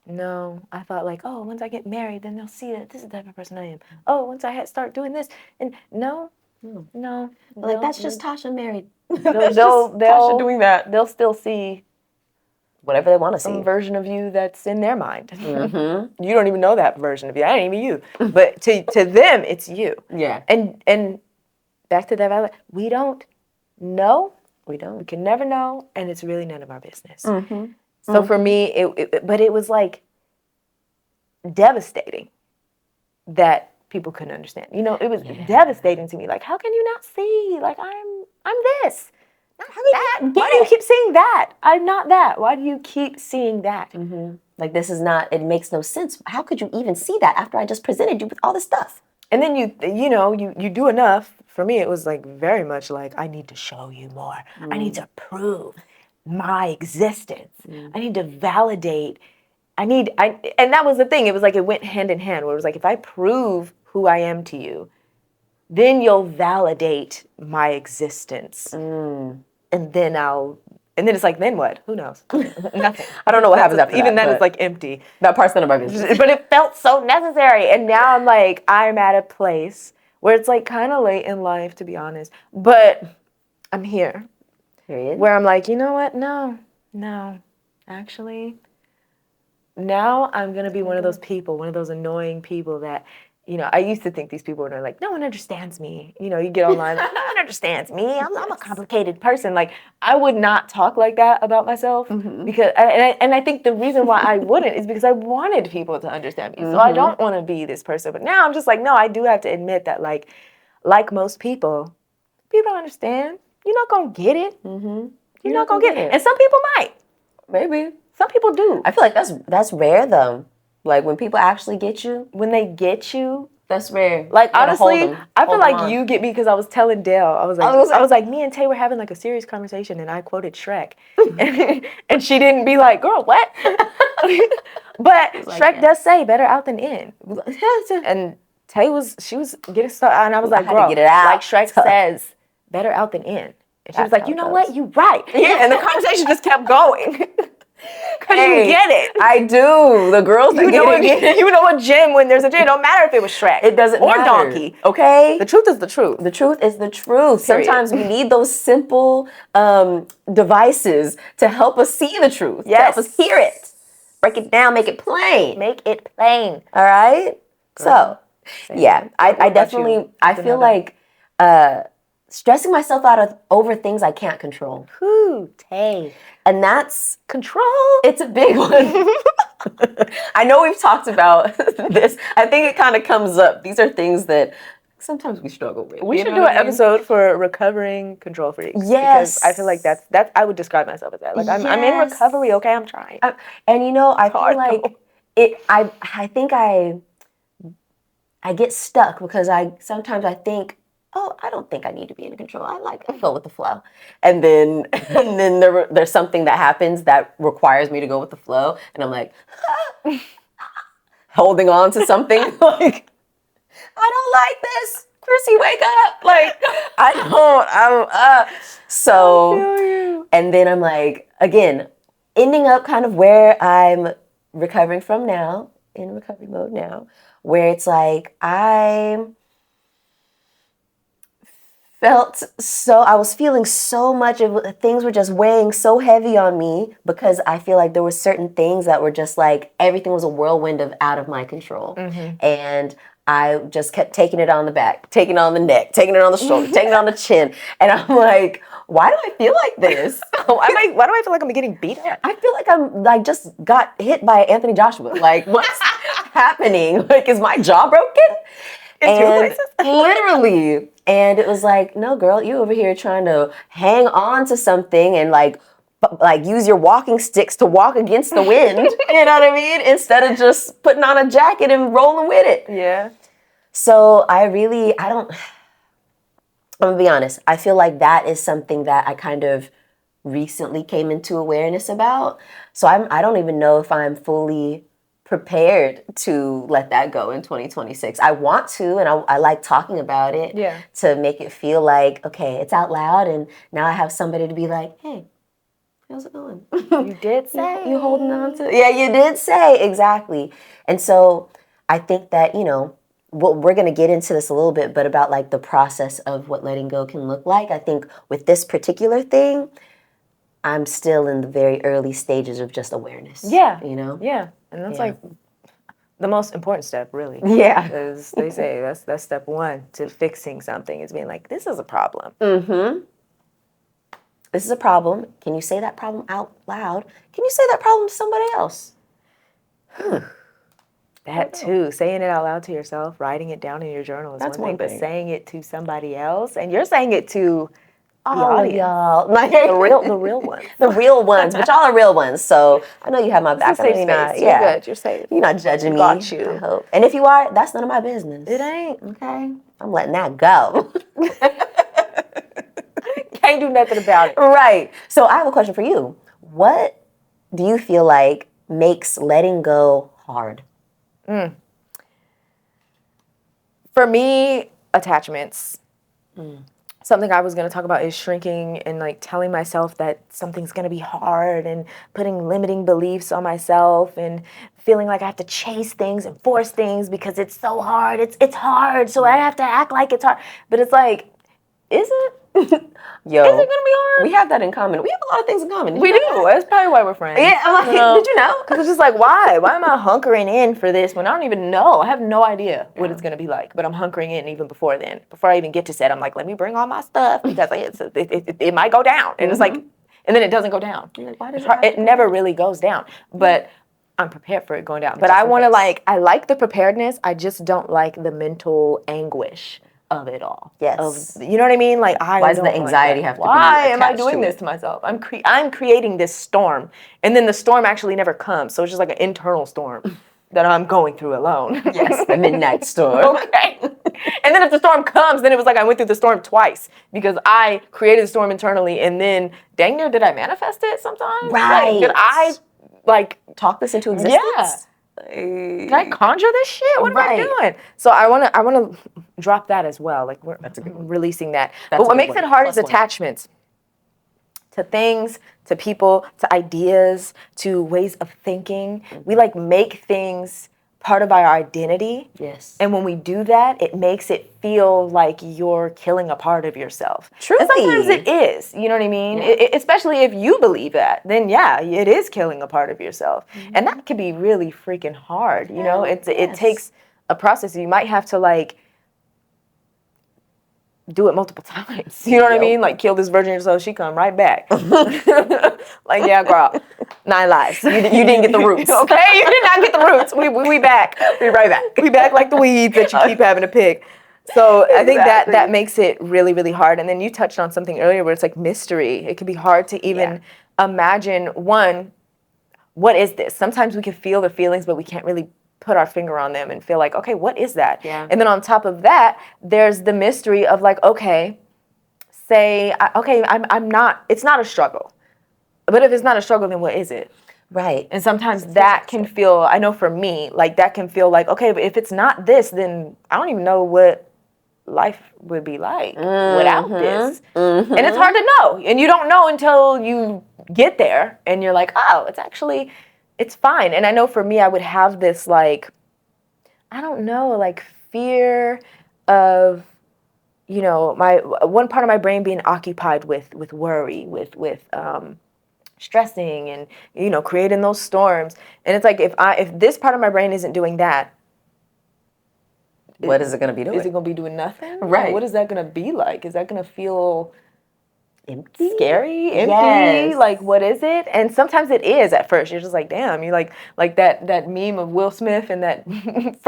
Speaker 1: No, I thought like, oh, once I get married, then they'll see that this is the type of person I am. Oh, once I start doing this, and no.
Speaker 2: Like, that's just Tasha married.
Speaker 1: They'll
Speaker 2: Tasha doing that.
Speaker 1: They'll still see
Speaker 2: whatever they want to
Speaker 1: some
Speaker 2: see.
Speaker 1: version of you that's in their mind.
Speaker 2: Mm-hmm.
Speaker 1: You don't even know that version of you. I ain't even you. But to them, it's you.
Speaker 2: Yeah.
Speaker 1: And back to that, we don't know.
Speaker 2: We don't.
Speaker 1: We can never know, and it's really none of our business.
Speaker 2: Mm-hmm.
Speaker 1: So for me, but it was like devastating that people couldn't understand. You know, it was devastating to me. Like, how can you not see? Like, I'm this. Not that. Why do you keep seeing that? I'm not that. Why do you keep seeing that?
Speaker 2: Mm-hmm. Like, this is not, it makes no sense. How could you even see that after I just presented you with all this stuff?
Speaker 1: And then you do enough. For me, it was like very much like, I need to show you more. I need to prove my existence. I need to validate. And that was the thing. It was like, it went hand in hand, where it was like, if I prove who I am to you, then you'll validate my existence. And then it's like, then what? Who knows? Nothing.
Speaker 2: I don't know what happens after that.
Speaker 1: Even then, it's like empty.
Speaker 2: That part's none of my business.
Speaker 1: But it felt so necessary. And now I'm like, I'm at a place where it's like kind of late in life, to be honest. But I'm here.
Speaker 2: Period.
Speaker 1: Where I'm like, you know what? No. Actually, now I'm going to be one of those people, one of those annoying people that, you know, I used to think these people were like, no one understands me. You know, you get online, like, no one understands me. I'm a complicated person. Like, I would not talk like that about myself because, and I think the reason why I wouldn't is because I wanted people to understand me. So I don't want to be this person. But now I'm just like, no, I do have to admit that, like most people don't understand. You're not going to get it. You're not going to get it. And some people might.
Speaker 2: Maybe.
Speaker 1: Some people do.
Speaker 2: I feel like that's rare, though. Like, when people actually get you.
Speaker 1: When they get you.
Speaker 2: That's rare.
Speaker 1: Like, honestly, I feel like you get me because I was telling Dale. I was like, me and Tay were having like a serious conversation and I quoted Shrek. And she didn't be like, girl, what? But Shrek does say better out than in. And Tay she was getting started. And I was like, girl,
Speaker 2: get it out.
Speaker 1: like Shrek says, better out than in. And she was like, you know what? You right. Yeah. And the conversation just kept going. Because you get it.
Speaker 2: I do. The girls that get it.
Speaker 1: You know a gym when there's a gym. It don't matter if it was Shrek.
Speaker 2: It doesn't matter.
Speaker 1: Or Donkey.
Speaker 2: Okay?
Speaker 1: The truth is the truth.
Speaker 2: The truth is the truth.
Speaker 1: Period.
Speaker 2: Sometimes we need those simple devices to help us see the truth.
Speaker 1: Yes.
Speaker 2: To help us hear it. Break it down. Make it plain.
Speaker 1: Make it plain.
Speaker 2: All right? So, yeah. I definitely, I feel like stressing myself out over things I can't control.
Speaker 1: Whew, Tay.
Speaker 2: And that's
Speaker 1: control.
Speaker 2: It's a big one. I know we've talked about this. I think it kind of comes up. These are things that sometimes we struggle with.
Speaker 1: We should do an episode for recovering control freaks.
Speaker 2: Yes.
Speaker 1: Because I feel like that's I would describe myself as that. Like, I'm in recovery, okay? I'm trying.
Speaker 2: And you know, I feel like I think I get stuck because sometimes I think, oh, I don't think I need to be in control. I go with the flow. And then there's something that happens that requires me to go with the flow. And I'm like, holding on to something like, I don't like this. Chrissy, wake up. Like, So, and then I'm like, again, ending up kind of where I'm recovering from now, in recovery mode now, where it's like, I was feeling so much of things were just weighing so heavy on me because I feel like there were certain things that were just like everything was a whirlwind of out of my control. And I just kept taking it on the back, taking it on the neck, taking it on the shoulder, taking it on the chin. And I'm like, why do I feel like this?
Speaker 1: Why do I feel like I'm getting beat up?
Speaker 2: I feel like I just got hit by Anthony Joshua. Like, what's happening? Like, is my jaw broken?
Speaker 1: In two places?
Speaker 2: Literally. And it was like, no, girl, you over here trying to hang on to something and like use your walking sticks to walk against the wind. You know what I mean? Instead of just putting on a jacket and rolling with it.
Speaker 1: Yeah.
Speaker 2: So I'm gonna be honest. I feel like that is something that I kind of recently came into awareness about. So I don't even know if I'm fully prepared to let that go in 2026. I want to, and I like talking about it to make it feel like, okay, it's out loud, and now I have somebody to be like, hey, how's it going?
Speaker 1: You did say.
Speaker 2: You holding on to? Yeah, you did say, exactly. And so I think that, you know, we're going to get into this a little bit, but about like the process of what letting go can look like. I think with this particular thing, I'm still in the very early stages of just awareness.
Speaker 1: Yeah.
Speaker 2: You know?
Speaker 1: Yeah. And that's like the most important step, really.
Speaker 2: Yeah.
Speaker 1: Because they say that's step one to fixing something is being like, this is a problem.
Speaker 2: Mm-hmm. This is a problem. Can you say that problem out loud? Can you say that problem to somebody else?
Speaker 1: That too. Saying it out loud to yourself, writing it down in your journal is
Speaker 2: That's
Speaker 1: one thing,
Speaker 2: one
Speaker 1: but
Speaker 2: thing.
Speaker 1: saying it to somebody else, and you're saying it to the
Speaker 2: All of
Speaker 1: audience.
Speaker 2: y'all.
Speaker 1: The real ones.
Speaker 2: The real ones, but y'all are real ones, so I know you have my back.
Speaker 1: It's a safe
Speaker 2: I know you're not,
Speaker 1: space. You're good. You're safe.
Speaker 2: You're not judging me.
Speaker 1: Got you.
Speaker 2: I hope. And if you are, that's none of my business.
Speaker 1: It ain't.
Speaker 2: Okay? I'm letting that go.
Speaker 1: Can't do nothing about it.
Speaker 2: Right. So I have a question for you. What do you feel like makes letting go hard?
Speaker 1: For me, attachments. Something I was going to talk about is shrinking and like telling myself that something's going to be hard and putting limiting beliefs on myself and feeling like I have to chase things and force things because it's so hard. It's hard, so I have to act like it's hard. But it's like, is it?
Speaker 2: Yo,
Speaker 1: Is it going to be hard?
Speaker 2: we have that in common. We have a lot of things in common.
Speaker 1: We do. That's probably why we're friends.
Speaker 2: Yeah, I'm like, did you know?
Speaker 1: Because it's just like, why? Why am I hunkering in for this when I don't even know? I have no idea what it's going to be like. But I'm hunkering in even before then. Before I even get to set, I'm like, let me bring all my stuff because it might go down. And it's like, and then it doesn't go down.
Speaker 2: You're like, why does
Speaker 1: It never really goes down. But I'm prepared for it going down. But I want to I like the preparedness. I just don't like the mental anguish of it all.
Speaker 2: Yes.
Speaker 1: You know what I mean? Like, why
Speaker 2: does the anxiety have to be
Speaker 1: Why am I
Speaker 2: attached
Speaker 1: doing
Speaker 2: to
Speaker 1: this
Speaker 2: it?
Speaker 1: to myself? I'm creating this storm, and then the storm actually never comes. So it's just like an internal storm that I'm going through alone.
Speaker 2: Yes, the midnight storm.
Speaker 1: Okay. And then if the storm comes, then it was like I went through the storm twice because I created the storm internally, and then dang near did I manifest it sometimes?
Speaker 2: Right.
Speaker 1: Like, did I
Speaker 2: talk this into existence?
Speaker 1: Yeah. Did I conjure this shit? What am I doing? So I wanna drop that as well. Like we're releasing that. But what makes it hard is attachments to things, to people, to ideas, to ways of thinking. We like make things part of our identity.
Speaker 2: Yes.
Speaker 1: And when we do that, it makes it feel like you're killing a part of yourself.
Speaker 2: Truly.
Speaker 1: And sometimes it is, you know what I mean?
Speaker 2: Yeah.
Speaker 1: Especially if you believe that, then yeah, it is killing a part of yourself. And that can be really freaking hard, you know? It takes a process. You might have to like do it multiple times. You know what I mean? Like kill this virgin so she come right back. Like, yeah, girl, 9 lives.
Speaker 2: You didn't get the roots.
Speaker 1: Okay, you did not get the roots. We back. We right back. We back like the weeds that you keep having to pick. So I think that makes it really, really hard. And then you touched on something earlier where it's like mystery. It can be hard to even imagine, one, what is this? Sometimes we can feel the feelings, but we can't really put our finger on them and feel like, okay, what is that?
Speaker 2: Yeah.
Speaker 1: And then on top of that, there's the mystery of like, okay, I'm not, it's not a struggle. But if it's not a struggle, then what is it?
Speaker 2: Right.
Speaker 1: And sometimes that can feel, I know for me, like that can feel like, okay, but if it's not this, then I don't even know what life would be like without this. And it's hard to know. And you don't know until you get there and you're like, oh, it's fine. And I know for me, I would have this like, I don't know, like fear of, you know, my one part of my brain being occupied with worry, with stressing and, you know, creating those storms. And it's like, if this part of my brain isn't doing that,
Speaker 2: what is it going to be doing?
Speaker 1: Is it going to be doing nothing?
Speaker 2: Right.
Speaker 1: Like, what is that going to be like? Is that going to feel
Speaker 2: empty?
Speaker 1: Scary? Empty?
Speaker 2: Yes.
Speaker 1: Like, what is it? And sometimes it is at first. You're just like, damn. You like that meme of Will Smith and that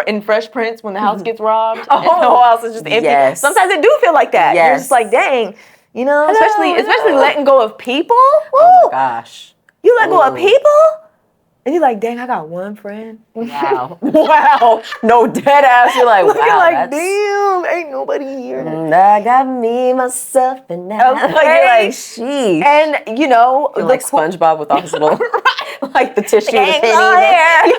Speaker 1: in Fresh Prince when the house gets robbed and the whole house is just empty.
Speaker 2: Yes.
Speaker 1: Sometimes it do feel like that.
Speaker 2: Yes.
Speaker 1: You're just like, dang. You know,
Speaker 2: Hello.
Speaker 1: especially letting go of people. Woo!
Speaker 2: Oh my gosh.
Speaker 1: You let go of people? And you're like, dang, I got one friend.
Speaker 2: Wow. Wow. No, dead ass. You're like, wow.
Speaker 1: You're like, damn, ain't nobody here.
Speaker 2: I got me, myself, and I.
Speaker 1: Okay.
Speaker 2: You're like, sheesh.
Speaker 1: And, you know.
Speaker 2: Like SpongeBob with all his little, like the tissue, the penny.
Speaker 1: There.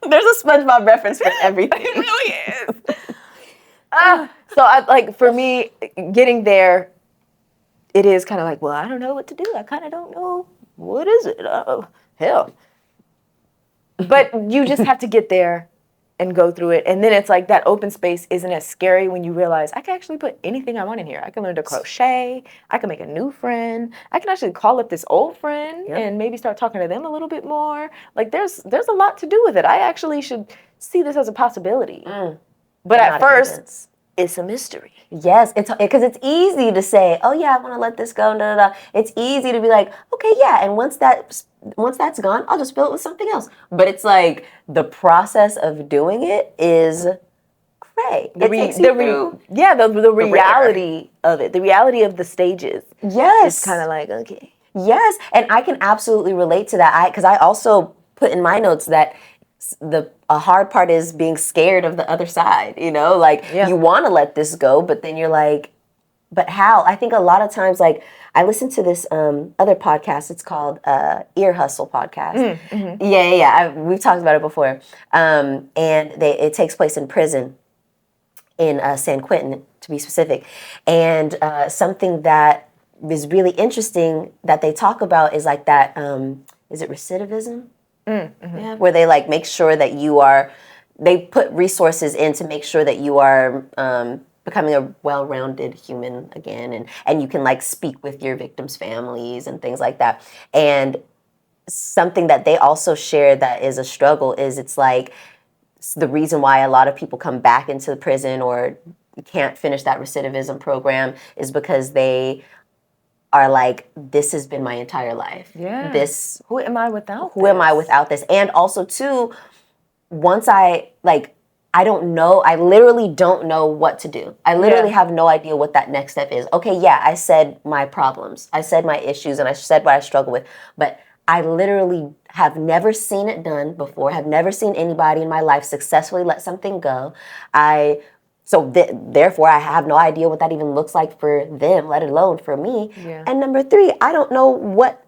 Speaker 2: There's a SpongeBob reference for everything.
Speaker 1: It really is. So, for me, getting there, it is kind of like, well, I don't know what to do. I kind of don't know. What is it? Hell. But you just have to get there and go through it. And then it's like that open space isn't as scary when you realize I can actually put anything I want in here. I can learn to crochet. I can make a new friend. I can actually call up this old friend and maybe start talking to them a little bit more. Like there's a lot to do with it. I actually should see this as a possibility. But at first, it's a mystery.
Speaker 2: Yes, it's because it's easy to say, oh yeah, I want to let this go. Da, da, da. It's easy to be like, okay, yeah, and once that's gone, I'll just fill it with something else. But it's like the process of doing it is great.
Speaker 1: The reality of it, the reality of the stages.
Speaker 2: Yes,
Speaker 1: it's kind of like okay.
Speaker 2: Yes, and I can absolutely relate to that. Because I also put in my notes that a hard part is being scared of the other side, you know, like you want to let this go, but then you're like, but how? I think a lot of times, like I listened to this other podcast, it's called Ear Hustle podcast. We've talked about it before. And it takes place in prison in San Quentin, to be specific. And something that is really interesting that they talk about is like that, is it recidivism? Yeah, where they like make sure that they put resources in to make sure that you are becoming a well-rounded human again, and you can like speak with your victims' families and things like that. And something that they also share that is a struggle is it's like the reason why a lot of people come back into the prison or can't finish that recidivism program is because they are like, this has been my entire life.
Speaker 1: Yeah.
Speaker 2: Who am I without this? And also too, once I don't know, I literally don't know what to do. I literally have no idea what that next step is. Okay, yeah, I said my problems. I said my issues and I said what I struggle with. But I literally have never seen it done before, have never seen anybody in my life successfully let something go. Therefore, I have no idea what that even looks like for them, let alone for me. Yeah. And number 3, I don't know what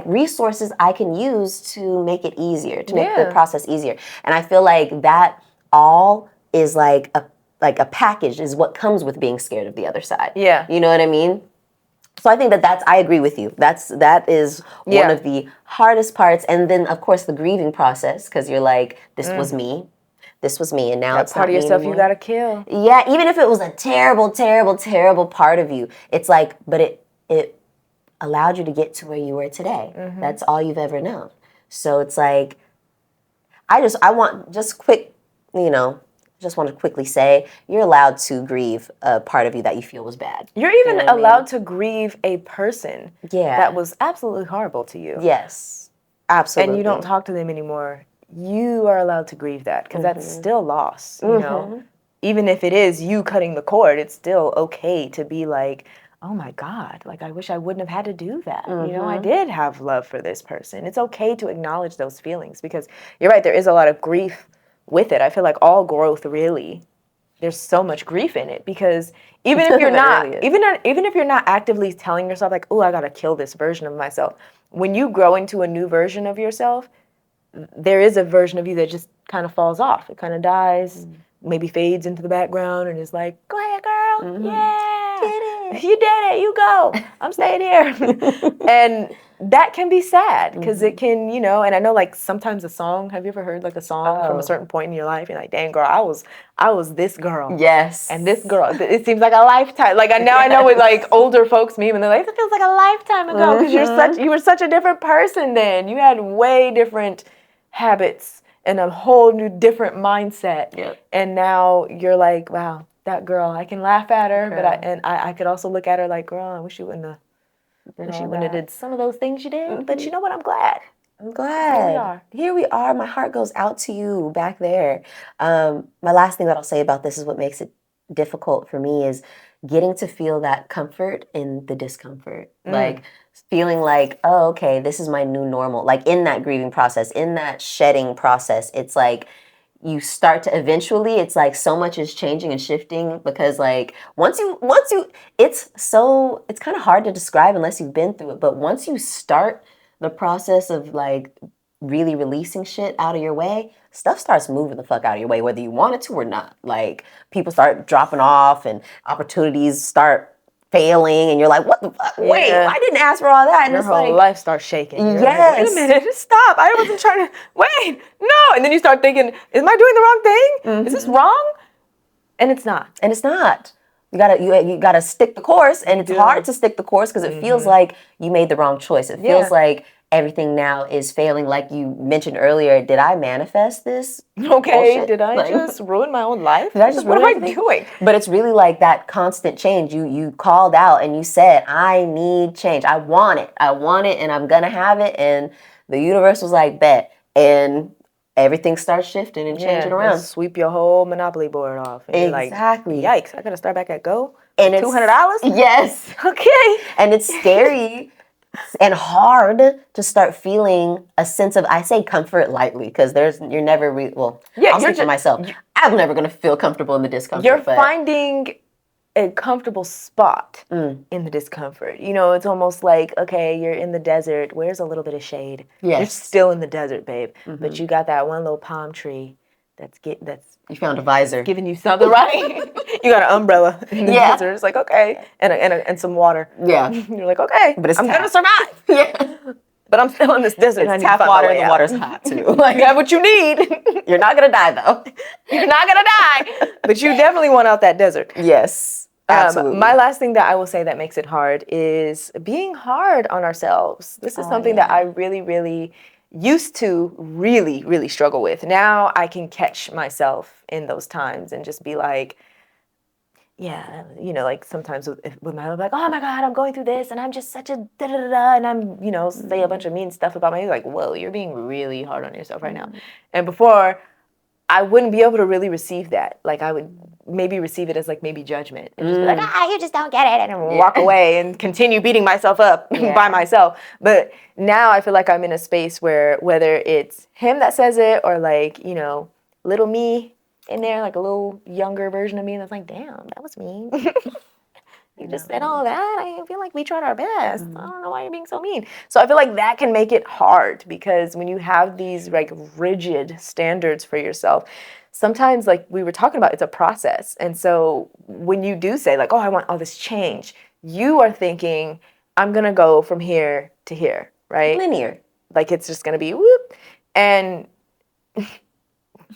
Speaker 2: resources I can use to make it easier, to make the process easier. And I feel like that all is like a package, is what comes with being scared of the other side. Yeah. You know what I mean? So I think I agree with you. That is one of the hardest parts. And then, of course, the grieving process, because you're like, this was me. This was me, and now it's
Speaker 1: part of yourself you gotta kill.
Speaker 2: Yeah, even if it was a terrible, terrible, terrible part of you, it's like, but it allowed you to get to where you were today. Mm-hmm. That's all you've ever known. So it's like, I want to quickly say, you're allowed to grieve a part of you that you feel was bad.
Speaker 1: You're even allowed to grieve a person that was absolutely horrible to you.
Speaker 2: Yes, absolutely.
Speaker 1: And you don't talk to them anymore. You are allowed to grieve that because that's still loss, you know? Even if it is you cutting the cord, it's still okay to be like, oh my God, like I wish I wouldn't have had to do that. You know, I did have love for this person. It's okay to acknowledge those feelings because you're right, there is a lot of grief with it. I feel like all growth really, there's so much grief in it because even if you're not, even if you're not actively telling yourself like, oh, I gotta kill this version of myself, when you grow into a new version of yourself, there is a version of you that just kind of falls off. It kind of dies, maybe fades into the background and is like, go ahead, girl. Yeah. You did it. You go. I'm staying here. And that can be sad because it can, you know, and I know like sometimes a song, have you ever heard like a song from a certain point in your life? You're like, dang girl, I was this girl.
Speaker 2: Yes.
Speaker 1: And this girl, it seems like a lifetime. Like I know with like older folks meme and they're like, it feels like a lifetime ago because you were such a different person then. You had way different habits and a whole new different mindset. Yep. And now you're like, wow, that girl, I can laugh at her, but I could also look at her like, girl, I wish you wouldn't have did some of those things you did. But you know what? I'm glad. Here we are. My heart goes out to you back there. My last thing that I'll say about this is what makes it difficult for me is getting to feel that comfort in the discomfort. Like feeling like, oh, okay, this is my new normal. Like in that grieving process, in that shedding process, it's like you start to eventually, it's like so much is changing and shifting because like once you, it's kind of hard to describe unless you've been through it. But once you start the process of like really releasing shit out of your way, stuff starts moving the fuck out of your way, whether you want it to or not. Like people start dropping off and opportunities start
Speaker 2: failing, and you're like, what the fuck?
Speaker 1: Yeah.
Speaker 2: Wait, I didn't ask for all that. And
Speaker 1: Your
Speaker 2: it's
Speaker 1: whole
Speaker 2: like,
Speaker 1: life starts shaking. You're
Speaker 2: yes.
Speaker 1: like, wait a minute, stop. I wasn't trying to, wait, no. And then you start thinking, am I doing the wrong thing? Is this wrong? And it's not.
Speaker 2: And it's not. You gotta stick the course, and it's hard to stick the course because it feels like you made the wrong choice. It feels like everything now is failing. Like you mentioned earlier, did I manifest this?
Speaker 1: Okay,
Speaker 2: bullshit?
Speaker 1: did I just ruin my own life?
Speaker 2: Did I just
Speaker 1: what
Speaker 2: ruin
Speaker 1: am I
Speaker 2: everything?
Speaker 1: doing?
Speaker 2: But it's really like that constant change. You called out and you said, I need change. I want it, and I'm gonna have it. And the universe was like, bet. And everything starts shifting and changing around.
Speaker 1: Sweep your whole Monopoly board off. And
Speaker 2: Exactly.
Speaker 1: You're like, yikes, I gotta start back at Go?
Speaker 2: And it's
Speaker 1: $200?
Speaker 2: Yes.
Speaker 1: Okay.
Speaker 2: And it's scary and hard to start feeling a sense of, I say comfort lightly, because you're never, I'll speak for myself. I'm never going to feel comfortable in the discomfort.
Speaker 1: You're finding a comfortable spot in the discomfort. You know, it's almost like, okay, you're in the desert. Where's a little bit of shade?
Speaker 2: Yes.
Speaker 1: You're still in the desert, babe. But you got that one little palm tree that's
Speaker 2: you found a visor.
Speaker 1: giving you something, right? You got an umbrella in the desert. It's like, okay. And some water.
Speaker 2: Yeah.
Speaker 1: You're like, okay,
Speaker 2: but
Speaker 1: I'm going to survive. Yeah. But I'm still in this desert.
Speaker 2: It's tap water and the water's hot too.
Speaker 1: Like, you have what you need.
Speaker 2: You're not going to die though.
Speaker 1: You're not going to die. But you definitely want out that desert.
Speaker 2: Yes. Absolutely.
Speaker 1: My last thing that I will say that makes it hard is being hard on ourselves. This is something that I really, really used to really, really struggle with. Now I can catch myself in those times and just be like, yeah, you know, like sometimes with my like, oh my God, I'm going through this and I'm just such a da-da-da-da, and I'm, you know, say a bunch of mean stuff about me. Like, whoa, you're being really hard on yourself right now. And before, I wouldn't be able to really receive that. Like, I would maybe receive it as like maybe judgment and just be like, you just don't get it, and walk away and continue beating myself up by myself. But now I feel like I'm in a space where whether it's him that says it or like, you know, little me in there, like a little younger version of me that's like, damn, that was mean. You just said all that. I feel like we tried our best. I don't know why you're being so mean. So I feel like that can make it hard because when you have these like rigid standards for yourself, sometimes like we were talking about, it's a process. And so when you do say like, oh, I want all this change, you are thinking, I'm going to go from here to here, right?
Speaker 2: Linear.
Speaker 1: Like it's just going to be whoop. And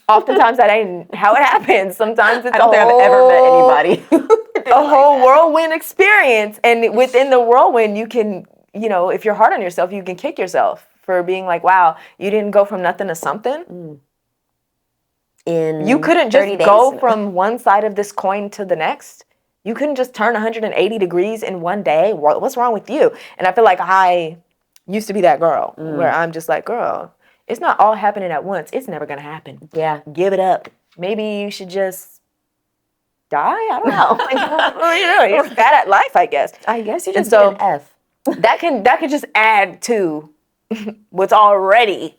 Speaker 1: oftentimes that ain't how it happens. Sometimes it's
Speaker 2: I don't think I've ever met anybody.
Speaker 1: A whole whirlwind experience. And within the whirlwind, you can, you know, if you're hard on yourself, you can kick yourself for being like, wow, you didn't go from nothing to something. You couldn't just go from one side of this coin to the next. You couldn't just turn 180 degrees in one day. What's wrong with you? And I feel like I used to be that girl where I'm just like, girl, it's not all happening at once. It's never going to happen.
Speaker 2: Yeah.
Speaker 1: Give it up. Maybe you should just die? I don't know. Like, you know, you're bad at life, I guess.
Speaker 2: I guess you just get an F.
Speaker 1: that can just add to what's already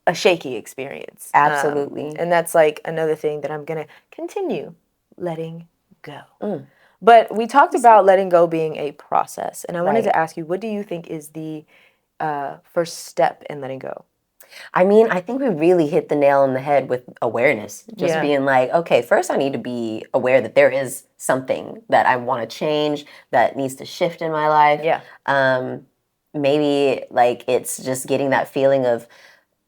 Speaker 1: a shaky experience.
Speaker 2: Absolutely.
Speaker 1: And that's like another thing that I'm going to continue letting go. But we talked about letting go being a process. And I wanted to ask you, what do you think is the first step in letting go?
Speaker 2: I mean, I think we really hit the nail on the head with awareness. Just being like, okay, first I need to be aware that there is something that I want to change, that needs to shift in my life.
Speaker 1: Yeah.
Speaker 2: Maybe like it's just getting that feeling of,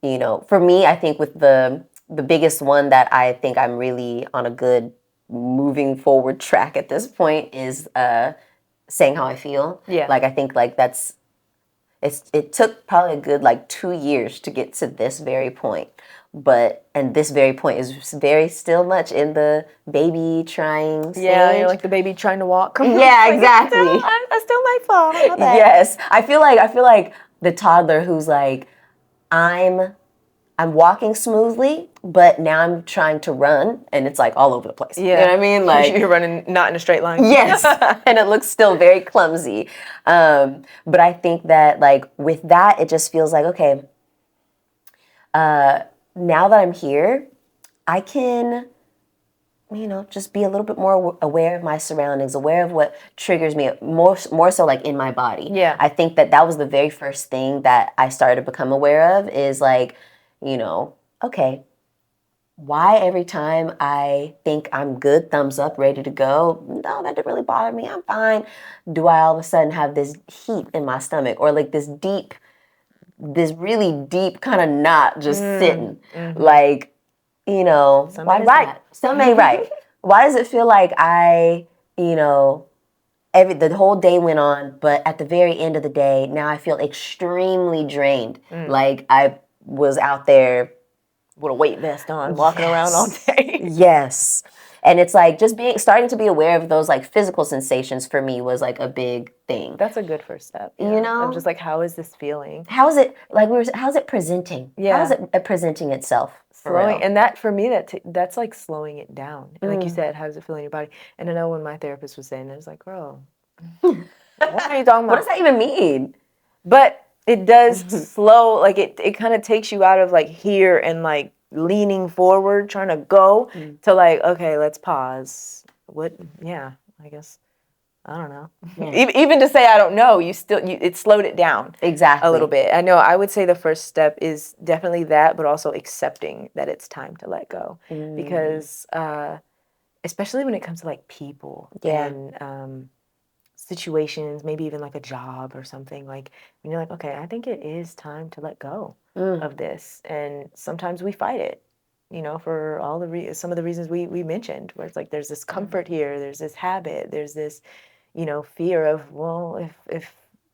Speaker 2: you know, for me, I think with the biggest one that I think I'm really on a good moving forward track at this point is saying how I feel. Yeah. Like I think like it took probably a good like 2 years to get to this very point. And this very point is very still much in the baby trying stage.
Speaker 1: Yeah, you're like the baby trying to walk.
Speaker 2: Yeah, exactly.
Speaker 1: I still might fall.
Speaker 2: Yes. I feel like the toddler who's like, I'm walking smoothly, but now I'm trying to run, and it's like all over the place. Yeah. You know what I mean? Like
Speaker 1: you're running not in a straight line.
Speaker 2: Yes, and it looks still very clumsy. But I think that like with that, it just feels like, okay, now that I'm here, I can, you know, just be a little bit more aware of my surroundings, aware of what triggers me, more so like in my body. Yeah. I think that was the very first thing that I started to become aware of is like, you know, okay, why every time I think I'm good, thumbs up, ready to go, no, that didn't really bother me, I'm fine, do I all of a sudden have this heat in my stomach or like this really deep kind of knot just sitting? Like, you know,
Speaker 1: Some
Speaker 2: why
Speaker 1: ain't
Speaker 2: does
Speaker 1: right.
Speaker 2: that? Some ain't right. Why does it feel like you know, the whole day went on, but at the very end of the day, now I feel extremely drained. Like I was out there
Speaker 1: With a weight vest on, walking around all day.
Speaker 2: Yes. And it's like just starting to be aware of those like physical sensations for me was like a big thing.
Speaker 1: That's a good first step.
Speaker 2: You
Speaker 1: Yeah.
Speaker 2: know?
Speaker 1: I'm just like, how is this feeling?
Speaker 2: How is it like how's it presenting?
Speaker 1: Yeah.
Speaker 2: How is it presenting itself?
Speaker 1: Slowing, and that for me, that's like slowing it down. Like you said, how does it feel in your body? And I know when my therapist was saying it, I was like, girl, what are you talking about?
Speaker 2: What does that even mean?
Speaker 1: But it does slow, like it kind of takes you out of like here and like leaning forward, trying to go to like, okay, let's pause. What? Yeah, I guess. I don't know. Yeah. Even to say I don't know, it slowed it down
Speaker 2: Exactly
Speaker 1: a little bit. I know. I would say the first step is definitely that, but also accepting that it's time to let go, because especially when it comes to like people and situations, maybe even like a job or something, like when you're like, okay, I think it is time to let go of this, and sometimes we fight it. You know, for all some of the reasons we mentioned, where it's like there's this comfort here, there's this habit, there's this, you know, fear of, well, if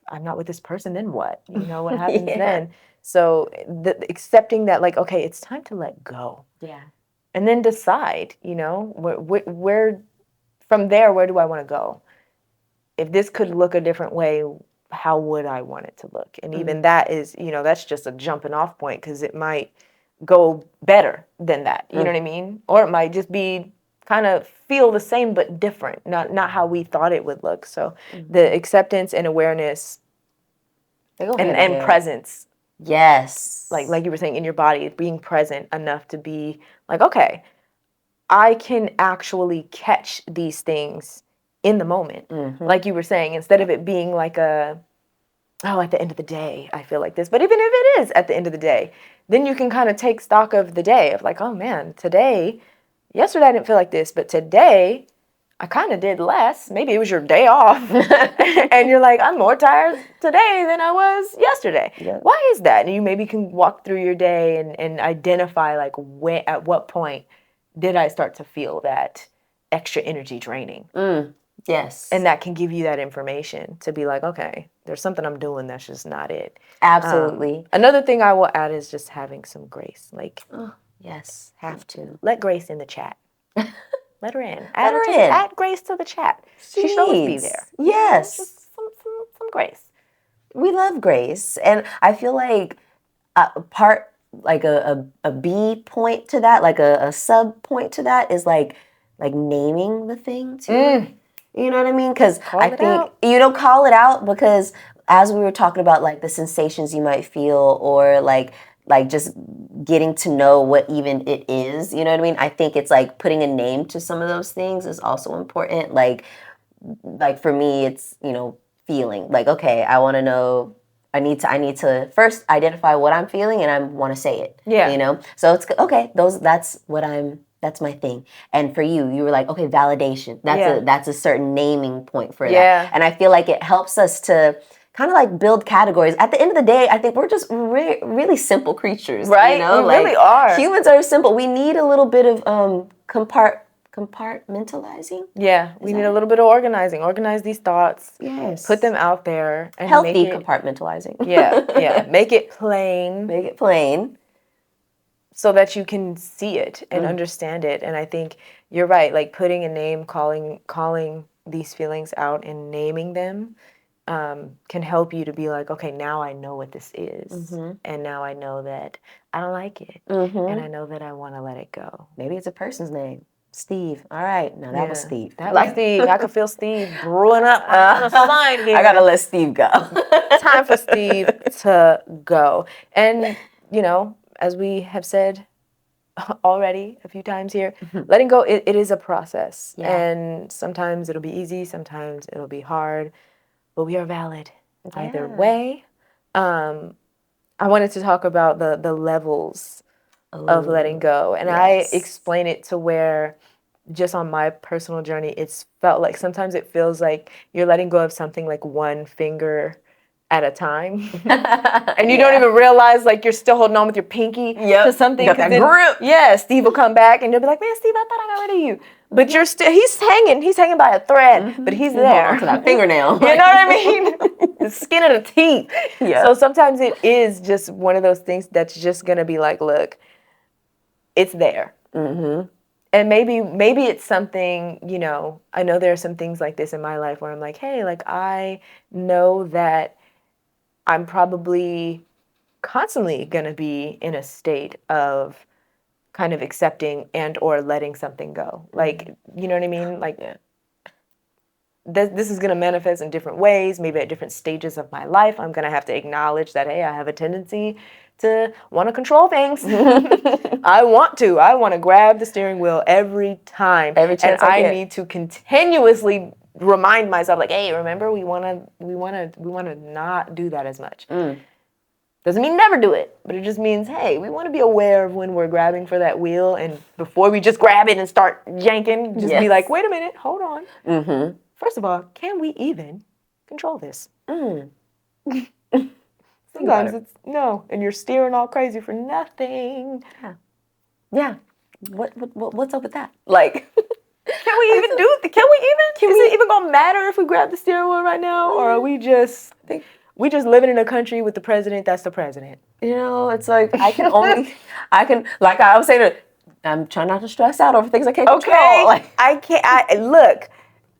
Speaker 1: I'm not with this person, then what? You know, what happens then? So accepting that, like, okay, it's time to let go.
Speaker 2: Yeah.
Speaker 1: And then decide, you know, where from there, where do I want to go? If this could look a different way, how would I want it to look? And even that is, you know, that's just a jumping off point, because it might go better than that. You know what I mean? Or it might just be kind of feel the same but different, not how we thought it would look. So the acceptance and awareness and presence.
Speaker 2: Yes.
Speaker 1: Like you were saying, in your body, being present enough to be like, okay, I can actually catch these things in the moment. Like you were saying, instead of it being like at the end of the day, I feel like this. But even if it is at the end of the day, then you can kind of take stock of the day of like, oh man, yesterday I didn't feel like this, but today I kind of did less. Maybe it was your day off. And you're like, I'm more tired today than I was yesterday. Yeah. Why is that? And you maybe can walk through your day and identify like at what point did I start to feel that extra energy draining.
Speaker 2: Yes.
Speaker 1: And that can give you that information to be like, okay, there's something I'm doing that's just not it.
Speaker 2: Absolutely.
Speaker 1: Another thing I will add is just having some grace. Like,
Speaker 2: yes, have to.
Speaker 1: Let Grace in the chat. Let her in.
Speaker 2: Add
Speaker 1: Grace to the chat.
Speaker 2: She
Speaker 1: should always be there.
Speaker 2: Yes.
Speaker 1: Just some grace.
Speaker 2: We love grace. And I feel like like a B point to that, like a sub point to that is like naming the thing too. You know what I mean? Because I think you don't call it out, because as we were talking about like the sensations you might feel, or like just getting to know what even it is, you know what I mean? I think it's like putting a name to some of those things is also important. Like for me, it's, you know, feeling like, okay, I want to know, I need to first identify what I'm feeling, and I want to say it. Yeah. You know? So it's okay, that's my thing. And for you were like, okay, validation. That's a certain naming point for that. And I feel like it helps us to kind of like build categories. At the end of the day, I think we're just really simple creatures.
Speaker 1: Right?
Speaker 2: You know?
Speaker 1: We really are.
Speaker 2: Humans are simple. We need a little bit of compartmentalizing.
Speaker 1: Yeah, we need a little bit of organizing. Organize these thoughts.
Speaker 2: Yes.
Speaker 1: Put them out there. And
Speaker 2: healthy compartmentalizing.
Speaker 1: Yeah. Make it plain.
Speaker 2: Make it plain.
Speaker 1: So that you can see it and understand it. And I think you're right. Like putting a name, calling these feelings out and naming them can help you to be like, okay, now I know what this is. And now I know that I don't like it. And I know that I want to let it go.
Speaker 2: Maybe it's a person's name. Steve. All right. Now that was Steve.
Speaker 1: That was Steve. I could feel Steve brewing up on the side here.
Speaker 2: I got to let Steve go.
Speaker 1: Time for Steve to go. And, you know, as we have said already a few times here, letting go, it is a process. Yeah. And sometimes it'll be easy, sometimes it'll be hard, but we are valid either way. I wanted to talk about the levels of letting go. And I
Speaker 2: yes.
Speaker 1: explain it to where, just on my personal journey, it's felt like sometimes it feels like you're letting go of something like one finger at a time. And you don't even realize, like, you're still holding on with your pinky to something.
Speaker 2: You got that grip.
Speaker 1: Yeah, Steve will come back and you'll be like, man, Steve, I thought I got rid of you. But you're still, he's hanging by a thread, but he's there.
Speaker 2: Hold on to that fingernail.
Speaker 1: You know what I mean? The skin of the teeth.
Speaker 2: Yeah.
Speaker 1: So sometimes it is just one of those things that's just going to be like, look, it's there.
Speaker 2: Mm-hmm.
Speaker 1: And maybe it's something, you know, I know there are some things like this in my life where I'm like, hey, like, I know that I'm probably constantly going to be in a state of kind of accepting and or letting something go. Like, you know what I mean? Like, this is going to manifest in different ways, maybe at different stages of my life. I'm going to have to acknowledge that, hey, I have a tendency to want to control things. I want to grab the steering wheel every time.
Speaker 2: Every chance
Speaker 1: and
Speaker 2: I get.
Speaker 1: need to continuously remind myself, like, hey, remember, we want to not do that as much. Doesn't mean never do it, but it just means, hey, we want to be aware of when we're grabbing for that wheel, and before we just grab it and start yanking, just be like, wait a minute, hold on.
Speaker 2: Mm-hmm.
Speaker 1: First of all, can we even control this?
Speaker 2: Sometimes
Speaker 1: it's no, and you're steering all crazy for nothing.
Speaker 2: Yeah. What's up with that? Like,
Speaker 1: Can we even do it? Is it even gonna matter if we grab the steering wheel right now, or are we just living in a country with the president that's the president?
Speaker 2: You know, it's like like I was saying, I'm trying not to stress out over things I can't control. Like,
Speaker 1: Look,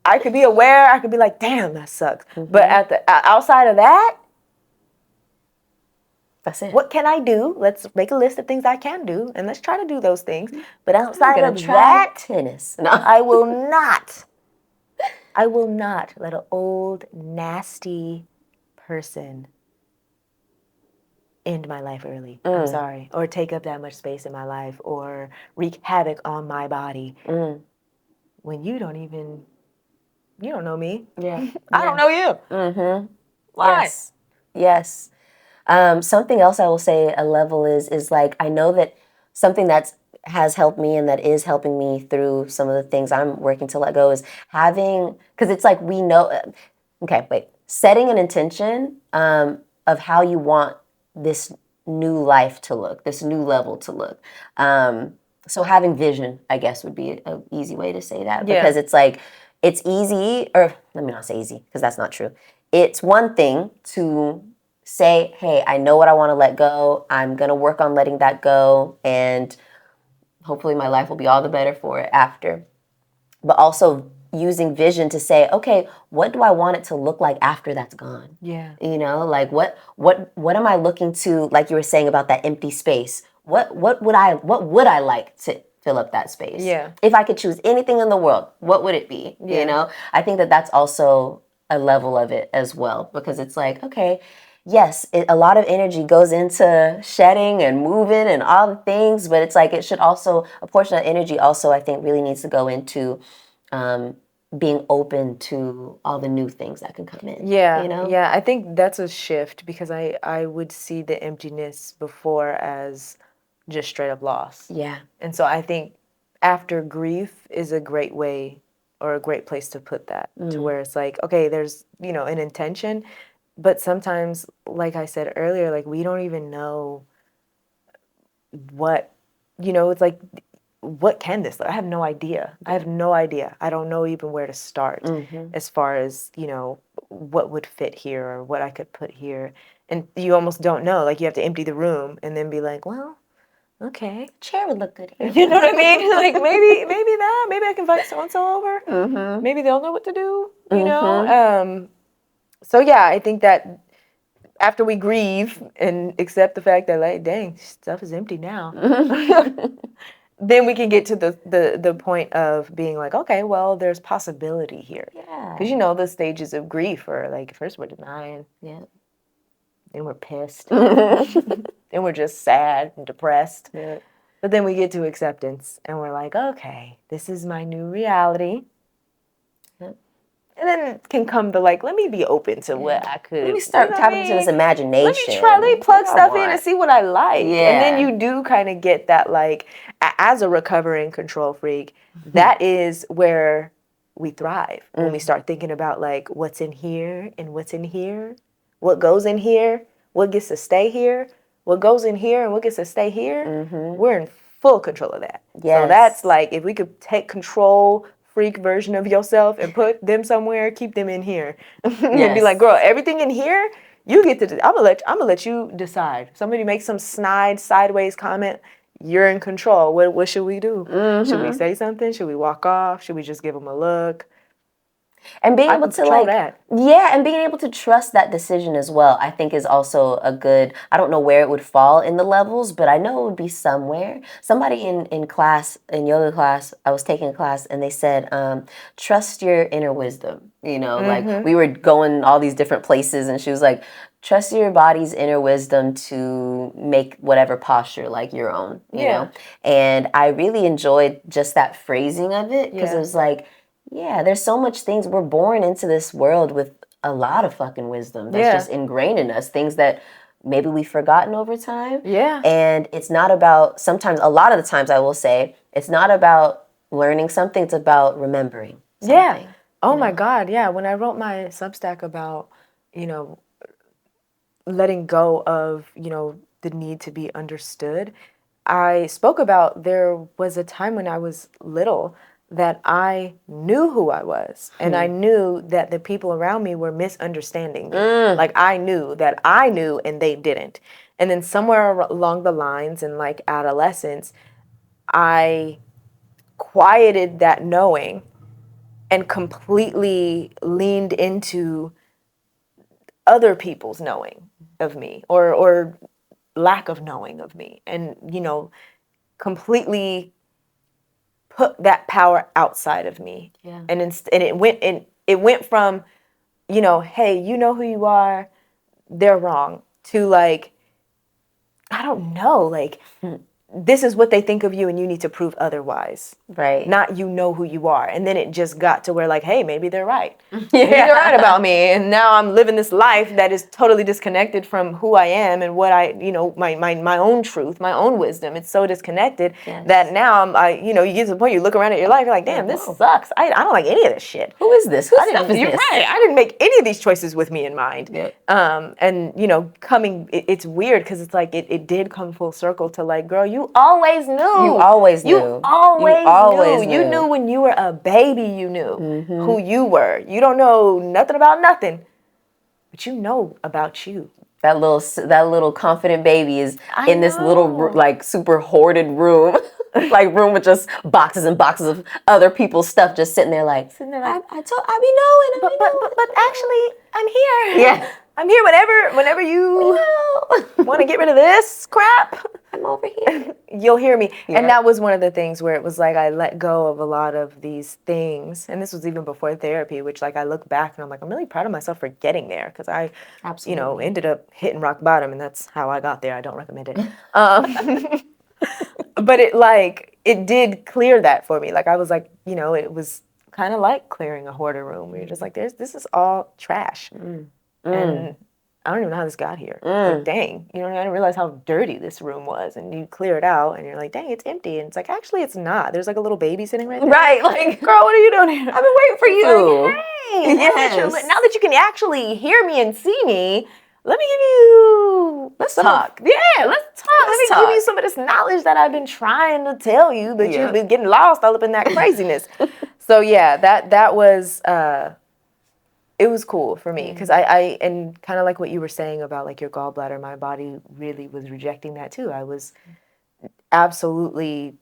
Speaker 1: I could be aware, I could be like, damn, that sucks. But at the outside of that,
Speaker 2: that's it.
Speaker 1: what can I do? Let's make a list of things I can do, and let's try to do those things. But outside of that,
Speaker 2: tennis. No.
Speaker 1: I will not let an old, nasty person end my life early. I'm sorry. Or take up that much space in my life, or wreak havoc on my body. When you don't know me.
Speaker 2: Yeah.
Speaker 1: I don't know you.
Speaker 2: Mm-hmm.
Speaker 1: Why?
Speaker 2: Yes. Something else I will say a level is like, I know that something that has helped me and that is helping me through some of the things I'm working to let go is having, because it's like we know, setting an intention of how you want this new life to look, this new level to look. So having vision, I guess, would be an easy way to say that, because it's like, it's easy, or let me not say easy, because that's not true. It's one thing to say, hey, I know what I want to let go. I'm going to work on letting that go. And hopefully my life will be all the better for it after. But also using vision to say, okay, what do I want it to look like after that's gone?
Speaker 1: Yeah.
Speaker 2: You know, like what am I looking to, like you were saying about that empty space? What would I like to fill up that space?
Speaker 1: Yeah.
Speaker 2: If I could choose anything in the world, what would it be?
Speaker 1: Yeah.
Speaker 2: You know, I think that that's also a level of it as well, because it's like, okay, yes, a lot of energy goes into shedding and moving and all the things, but it's like it should also, a portion of energy also, I think, really needs to go into being open to all the new things that can come in.
Speaker 1: Yeah,
Speaker 2: you know?
Speaker 1: Yeah, I think that's a shift, because I would see the emptiness before as just straight up loss.
Speaker 2: Yeah.
Speaker 1: And so I think after grief is a great way, or a great place to put that, to where it's like, okay, there's, an intention, but sometimes, like I said earlier, like, we don't even know what, it's like, what can this look? I have no idea. I don't know even where to start as far as, what would fit here or what I could put here. And you almost don't know. Like, you have to empty the room and then be like, well, okay.
Speaker 2: Chair would look good here.
Speaker 1: You know what I mean? Like, maybe I can invite so-and-so over. Maybe they'll know what to do, you know? So yeah, I think that after we grieve and accept the fact that, like, dang, stuff is empty now, then we can get to the point of being like, okay, well, there's possibility here.
Speaker 2: Yeah.
Speaker 1: Because, the stages of grief are like, first we're denying.
Speaker 2: Yeah.
Speaker 1: Then we're pissed. Then we're just sad and depressed.
Speaker 2: Yeah.
Speaker 1: But then we get to acceptance and we're like, okay, this is my new reality.
Speaker 2: Yep.
Speaker 1: And then can come the like, let me be open to what I could.
Speaker 2: Let me start tapping into this imagination.
Speaker 1: Let me plug stuff in and see what I like.
Speaker 2: Yeah.
Speaker 1: And then you do kind of get that, like, as a recovering control freak, that is where we thrive. When we start thinking about, like, what's in here and what's in here, what goes in here, what gets to stay here, what goes in here and what gets to stay here. We're in full control of that. Yes. So that's like, if we could take control freak version of yourself and put them somewhere, keep them in here. And be like, girl, everything in here, you get to, I'm gonna let you decide. Somebody makes some snide sideways comment, you're in control. What should we do? Should we say something? Should we walk off? Should we just give them a look?
Speaker 2: And being able to, like, and being able to trust that decision as well, I think is also a good, I don't know where it would fall in the levels, but I know it would be somewhere. Somebody in class, in yoga class, I was taking a class, and they said, trust your inner wisdom. You know, like, we were going all these different places, and she was like, trust your body's inner wisdom to make whatever posture like your own, you know? And I really enjoyed just that phrasing of it, because it was like, yeah, there's so much things. We're born into this world with a lot of fucking wisdom that's just ingrained in us. Things that maybe we've forgotten over time. Yeah. And it's not about, sometimes, a lot of the times I will say, it's not about learning something. It's about remembering something. Yeah. Oh my God. Yeah. When I wrote my Substack about, you know, letting go of, you know, the need to be understood, I spoke about there was a time when I was little that I knew who I was, and I knew that the people around me were misunderstanding me. Like, I knew that I knew and they didn't. And then somewhere along the lines in, like, adolescence, I quieted that knowing and completely leaned into other people's knowing of me, or lack of knowing of me, and, you know, completely put that power outside of me. Yeah. And it went from, you know, hey, you know who you are, they're wrong, to, like, I don't know, like, this is what they think of you and you need to prove otherwise. Right. Not you know who you are. And then it just got to where, like, hey, maybe they're right. Maybe they're right about me. And now I'm living this life that is totally disconnected from who I am and what I, you know, my own truth, my own wisdom. It's so disconnected that now you know, you get to the point you look around at your life, you're like, damn, this sucks. I don't like any of this shit. Who is this? You're right. I didn't make any of these choices with me in mind. Yeah. And, you know, it's weird because it's like it did come full circle to, like, girl, you always knew. You always knew. You always knew. You knew when you were a baby, you knew who you were. You don't know nothing about nothing, but you know about you. That little confident baby is in this little, like, super hoarded room. Like, room with just boxes and boxes of other people's stuff just sitting there like, I be knowing. But actually, I'm here. Yeah. I'm here whenever you want to get rid of this crap. I'm over here. You'll hear me. Yeah. And that was one of the things where it was like I let go of a lot of these things. And this was even before therapy, which, like, I look back and I'm like, I'm really proud of myself for getting there, because I, you know, ended up hitting rock bottom, and that's how I got there. I don't recommend it. But it did clear that for me. Like, I was like, you know, it was kind of like clearing a hoarder room where you're just like, this is all trash. And I don't even know how this got here. Like, dang, you know, I didn't realize how dirty this room was. And you clear it out and you're like, dang, it's empty. And it's like, actually, it's not. There's, like, a little baby sitting right there. Right. Like, girl, what are you doing here? I've been waiting for you. Like, hey, now that you can actually hear me and see me, let me give you... Let's talk. Yeah, let's talk. Let me give you some of this knowledge that I've been trying to tell you, but you've been getting lost all up in that craziness. So, yeah, that was... it was cool for me, because I and kind of like what you were saying about, like, your gallbladder, my body really was rejecting that too. I was absolutely,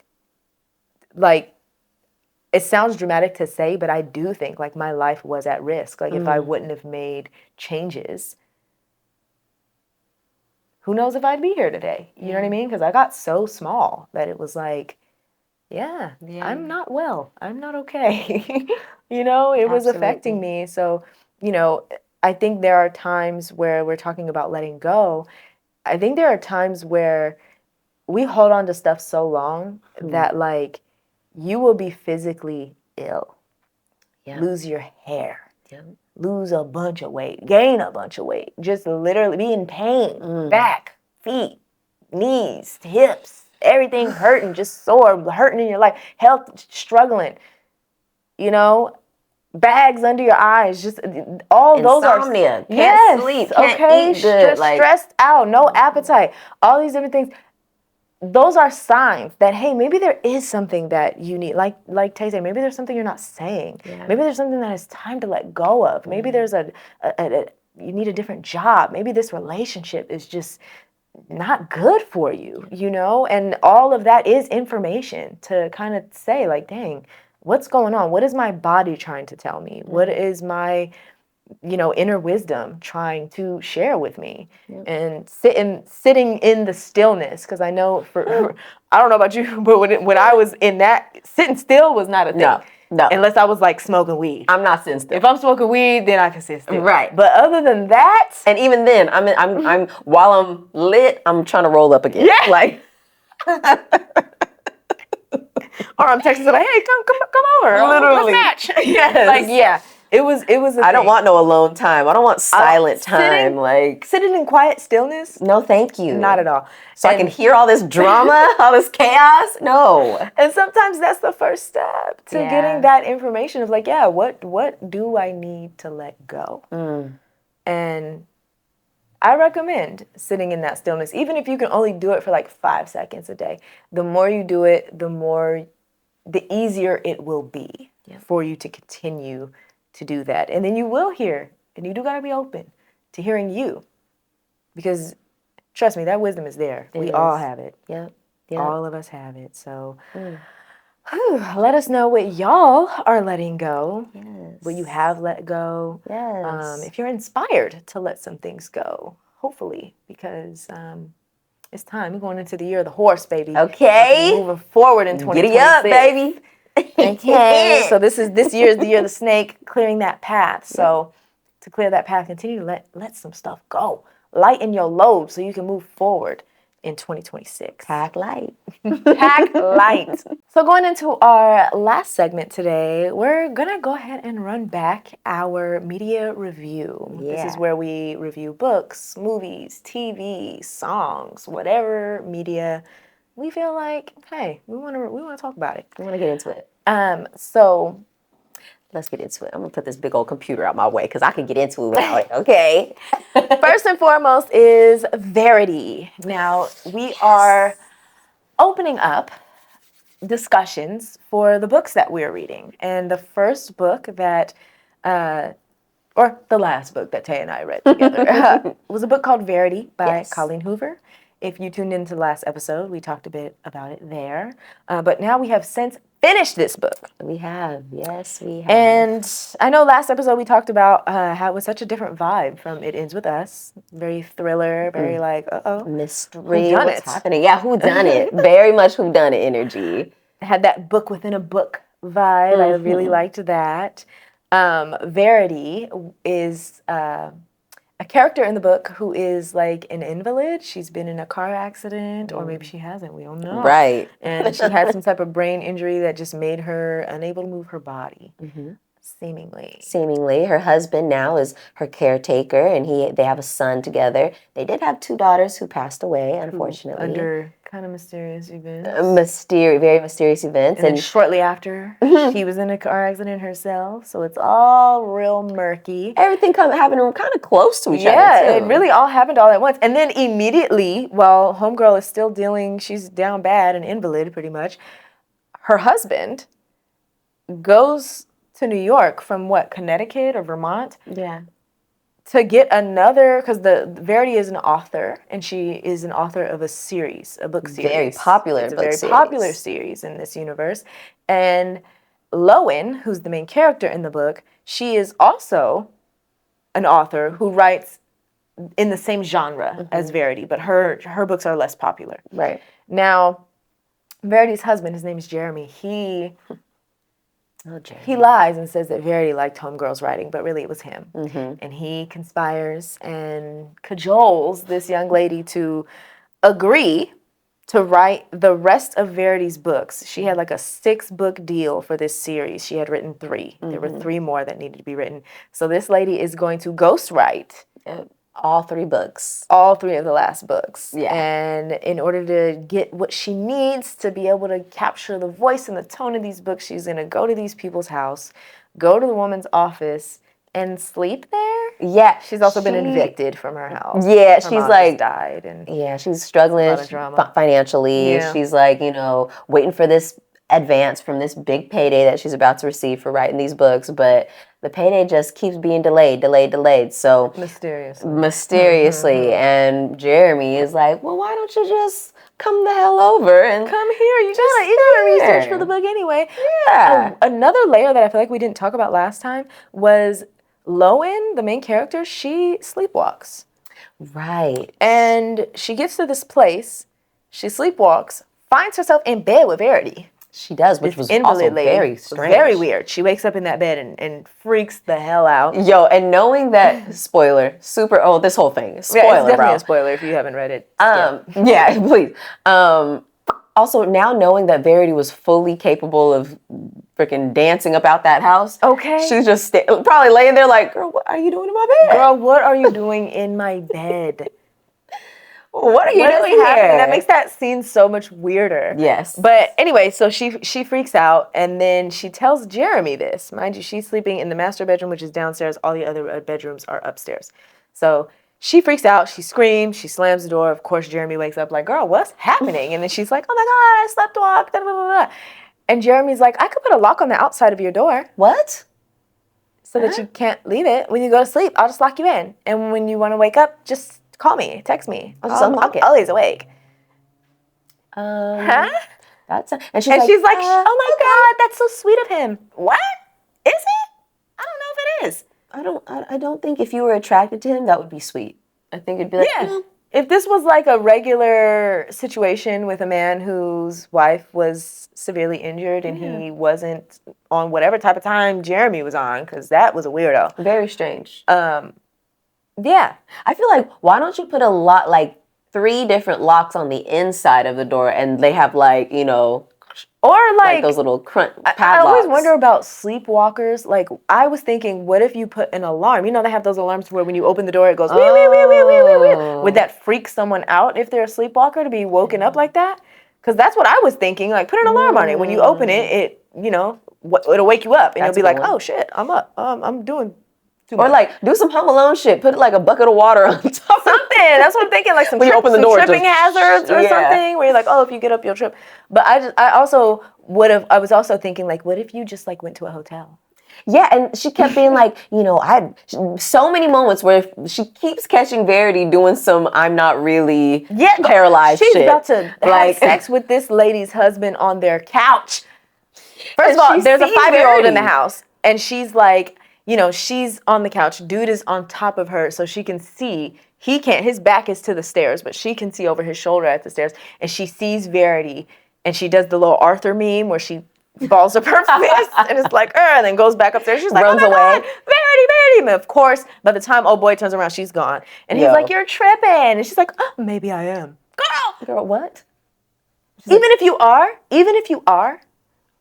Speaker 2: like, it sounds dramatic to say, but I do think, like, my life was at risk. Like, if I wouldn't have made changes, who knows if I'd be here today? You know what I mean? Because I got so small that it was like, I'm not well. I'm not okay. You know, it was affecting me. So, you know, I think there are times where we're talking about letting go. I think there are times where we hold on to stuff so long that, like, you will be physically ill, lose your hair,
Speaker 1: lose a bunch of weight, gain a bunch of weight, just literally be in pain, back, feet, knees, hips, everything hurting, just sore, hurting in your life, health struggling, bags under your eyes, just all those are
Speaker 2: insomnia, can't sleep, can't eat good,
Speaker 1: stressed out, no appetite, all these different things. Those are signs that, hey, maybe there is something that you need, like Tay said, maybe there's something you're not saying. Yeah. Maybe there's something that it's time to let go of. Maybe there's you need a different job. Maybe this relationship is just not good for you, And all of that is information to kind of say, like, dang, what's going on? What is my body trying to tell me? What is my inner wisdom trying to share with me? And sitting in the stillness, because I know I don't know about you, but when I was in that, sitting still was not a thing.
Speaker 2: No.
Speaker 1: Unless I was like smoking weed.
Speaker 2: I'm not sitting still.
Speaker 1: If I'm smoking weed, then I can sit still.
Speaker 2: Right.
Speaker 1: But other than that,
Speaker 2: and even then, I'm while I'm lit, I'm trying to roll up again.
Speaker 1: Yeah.
Speaker 2: Like.
Speaker 1: Or I'm texting like, hey, come over.
Speaker 2: Literally.
Speaker 1: Let's match.
Speaker 2: Yes.
Speaker 1: Like, yeah. It was
Speaker 2: I don't want no alone time. I don't want silent time.
Speaker 1: Sitting in quiet stillness.
Speaker 2: No, thank you.
Speaker 1: Not at all.
Speaker 2: So I can hear all this drama, all this chaos. No.
Speaker 1: And sometimes that's the first step to getting that information of like, what do I need to let go? And I recommend sitting in that stillness, even if you can only do it for like 5 seconds a day. The more you do it, the easier it will be for you to continue to do that. And then you will hear, and you do got to be open to hearing you. Because trust me, that wisdom is there. We all have it.
Speaker 2: Yep.
Speaker 1: All of us have it. So let us know what y'all are letting go.
Speaker 2: Yes.
Speaker 1: What you have let go.
Speaker 2: Yes.
Speaker 1: If you're inspired to let some things go, hopefully, because it's time. We're going into the year of the horse, baby.
Speaker 2: Okay.
Speaker 1: Moving forward in 2026.
Speaker 2: Giddy up, baby.
Speaker 1: Okay. So this year is the year of the snake, clearing that path. So to clear that path, continue to let some stuff go. Lighten your load so you can move forward in 2026.
Speaker 2: Pack light.
Speaker 1: Pack light. So going into our last segment today, we're going to go ahead and run back our media review.
Speaker 2: Yeah.
Speaker 1: This is where we review books, movies, TV, songs, whatever media we feel like, hey, we want to talk about it.
Speaker 2: We want to get into it.
Speaker 1: So
Speaker 2: let's get into it. I'm going to put this big old computer out my way because I can get into it without it, okay?
Speaker 1: First and foremost is Verity. Now, we are opening up discussions for the books that we're reading. And the first book that, or the last book that Tay and I read together, was a book called Verity by Colleen Hoover. If you tuned into the last episode, we talked a bit about it there. But now we have since finished this book.
Speaker 2: We have. Yes, we have.
Speaker 1: And I know last episode we talked about how it was such a different vibe from It Ends With Us. Very thriller, very like,
Speaker 2: mystery, what's happening? Yeah, who done it? Very much who done it energy.
Speaker 1: Had that book within a book vibe. I really liked that. Verity is a character in the book who is like an invalid. She's been in a car accident, or maybe she hasn't. We don't know.
Speaker 2: Right.
Speaker 1: And she had some type of brain injury that just made her unable to move her body. Seemingly.
Speaker 2: Her husband now is her caretaker, and they have a son together. They did have 2 daughters who passed away, unfortunately.
Speaker 1: Under kind of mysterious events.
Speaker 2: Very mysterious events.
Speaker 1: And then shortly after, she was in a car accident herself. So it's all real murky.
Speaker 2: Everything happening kind of close to each other,
Speaker 1: Yeah, it really all happened all at once. And then immediately, while homegirl is still she's down bad, an invalid pretty much, her husband goes to New York from Connecticut or Vermont?
Speaker 2: Yeah.
Speaker 1: To get another, because the Verity is an author, and she is an author of a book series.
Speaker 2: Very popular
Speaker 1: It's a very popular series in this universe. And Lowen, who's the main character in the book, she is also an author who writes in the same genre as Verity, but her books are less popular.
Speaker 2: Right.
Speaker 1: Now, Verity's husband, his name is Jeremy, he lies and says that Verity liked homegirl's writing, but really it was him. And he conspires and cajoles this young lady to agree to write the rest of Verity's books. She had like a 6-book deal for this series. She had written 3. There were 3 more that needed to be written. So this lady is going to ghostwrite
Speaker 2: all 3 books.
Speaker 1: All 3 of the last books.
Speaker 2: Yeah.
Speaker 1: And in order to get what she needs to be able to capture the voice and the tone of these books, she's going to go to these people's house, go to the woman's office, and sleep there?
Speaker 2: Yeah.
Speaker 1: She's also been evicted from her house.
Speaker 2: Yeah,
Speaker 1: her
Speaker 2: she's
Speaker 1: mom
Speaker 2: like...
Speaker 1: just died. And
Speaker 2: yeah, she's struggling financially.
Speaker 1: Yeah.
Speaker 2: She's like, waiting for this advance from this big payday that she's about to receive for writing these books, but the payday just keeps being delayed. So mysteriously, and Jeremy is like, well, why don't you just come the hell over and
Speaker 1: come here? You gotta research for the book anyway.
Speaker 2: Yeah.
Speaker 1: Another layer that I feel like we didn't talk about last time was Lowen, the main character. She sleepwalks.
Speaker 2: Right.
Speaker 1: And she gets to this place. She sleepwalks, finds herself in bed with Verity.
Speaker 2: She does, which was also very strange.
Speaker 1: Very weird. She wakes up in that bed and freaks the hell out.
Speaker 2: Yo, and knowing that, spoiler, this whole thing. Spoiler,
Speaker 1: yeah, it's definitely
Speaker 2: bro.
Speaker 1: a spoiler if you haven't read it.
Speaker 2: Yeah, please. Also, now knowing that Verity was fully capable of freaking dancing about that house.
Speaker 1: Okay.
Speaker 2: She's just probably laying there like, girl, what are you doing in my bed?
Speaker 1: Girl, what are you doing in my bed?
Speaker 2: What are you doing here?
Speaker 1: That makes that scene so much weirder.
Speaker 2: Yes.
Speaker 1: But anyway, so she freaks out, and then she tells Jeremy this. Mind you, she's sleeping in the master bedroom, which is downstairs. All the other bedrooms are upstairs. So she freaks out. She screams. She slams the door. Of course, Jeremy wakes up like, girl, what's happening? And then she's like, oh my God, I slept walk. Da, da, da, da. And Jeremy's like, I could put a lock on the outside of your door.
Speaker 2: What?
Speaker 1: So that you can't leave it. When you go to sleep, I'll just lock you in. And when you want to wake up, just call me, text me.
Speaker 2: I'll just unlock it.
Speaker 1: I'm always awake.
Speaker 2: Huh?
Speaker 1: And she's like, oh my God, that's so sweet of him. What? Is it? I don't know if it is.
Speaker 2: I don't think if you were attracted to him, that would be sweet. I think it'd be like,
Speaker 1: yeah. If this was like a regular situation with a man whose wife was severely injured and he wasn't on whatever type of time Jeremy was on, because that was a weirdo.
Speaker 2: Very strange.
Speaker 1: Yeah.
Speaker 2: I feel like, why don't you put a lot, like 3 different locks on the inside of the door, and they have like,
Speaker 1: or like
Speaker 2: those little padlocks.
Speaker 1: I always wonder about sleepwalkers. Like, I was thinking, what if you put an alarm? They have those alarms where when you open the door, it goes, wee, wee, wee, wee, wee, wee, wee. Would that freak someone out if they're a sleepwalker to be woken up like that? Because that's what I was thinking. Like, put an alarm on it. When you open it, it'll wake you up. And you'll be like, oh, shit, I'm up. I'm doing too much.
Speaker 2: Or like, do some Home Alone shit. Put like a bucket of water on top.
Speaker 1: Something. That's what I'm thinking. Like some tripping hazards or something where you're like, oh, if you get up, you'll trip. But I was also thinking, like, what if you just like went to a hotel?
Speaker 2: Yeah, and she kept being like, I had so many moments where she keeps catching Verity doing some I'm not really paralyzed
Speaker 1: she's
Speaker 2: shit.
Speaker 1: She's about to have sex with this lady's husband on their couch. First of all, there's a 5-year-old in the house, and she's like, she's on the couch. Dude is on top of her, so she can see. He can't. His back is to the stairs, but she can see over his shoulder at the stairs, and she sees Verity, and she does the little Arthur meme where she balls up her fist, and it's like, and then goes back upstairs. She's like, runs away. God, Verity. And of course, by the time old boy turns around, she's gone. And he's like, you're tripping. And she's like, oh, maybe I am.
Speaker 2: Girl, what?
Speaker 1: Even if you are,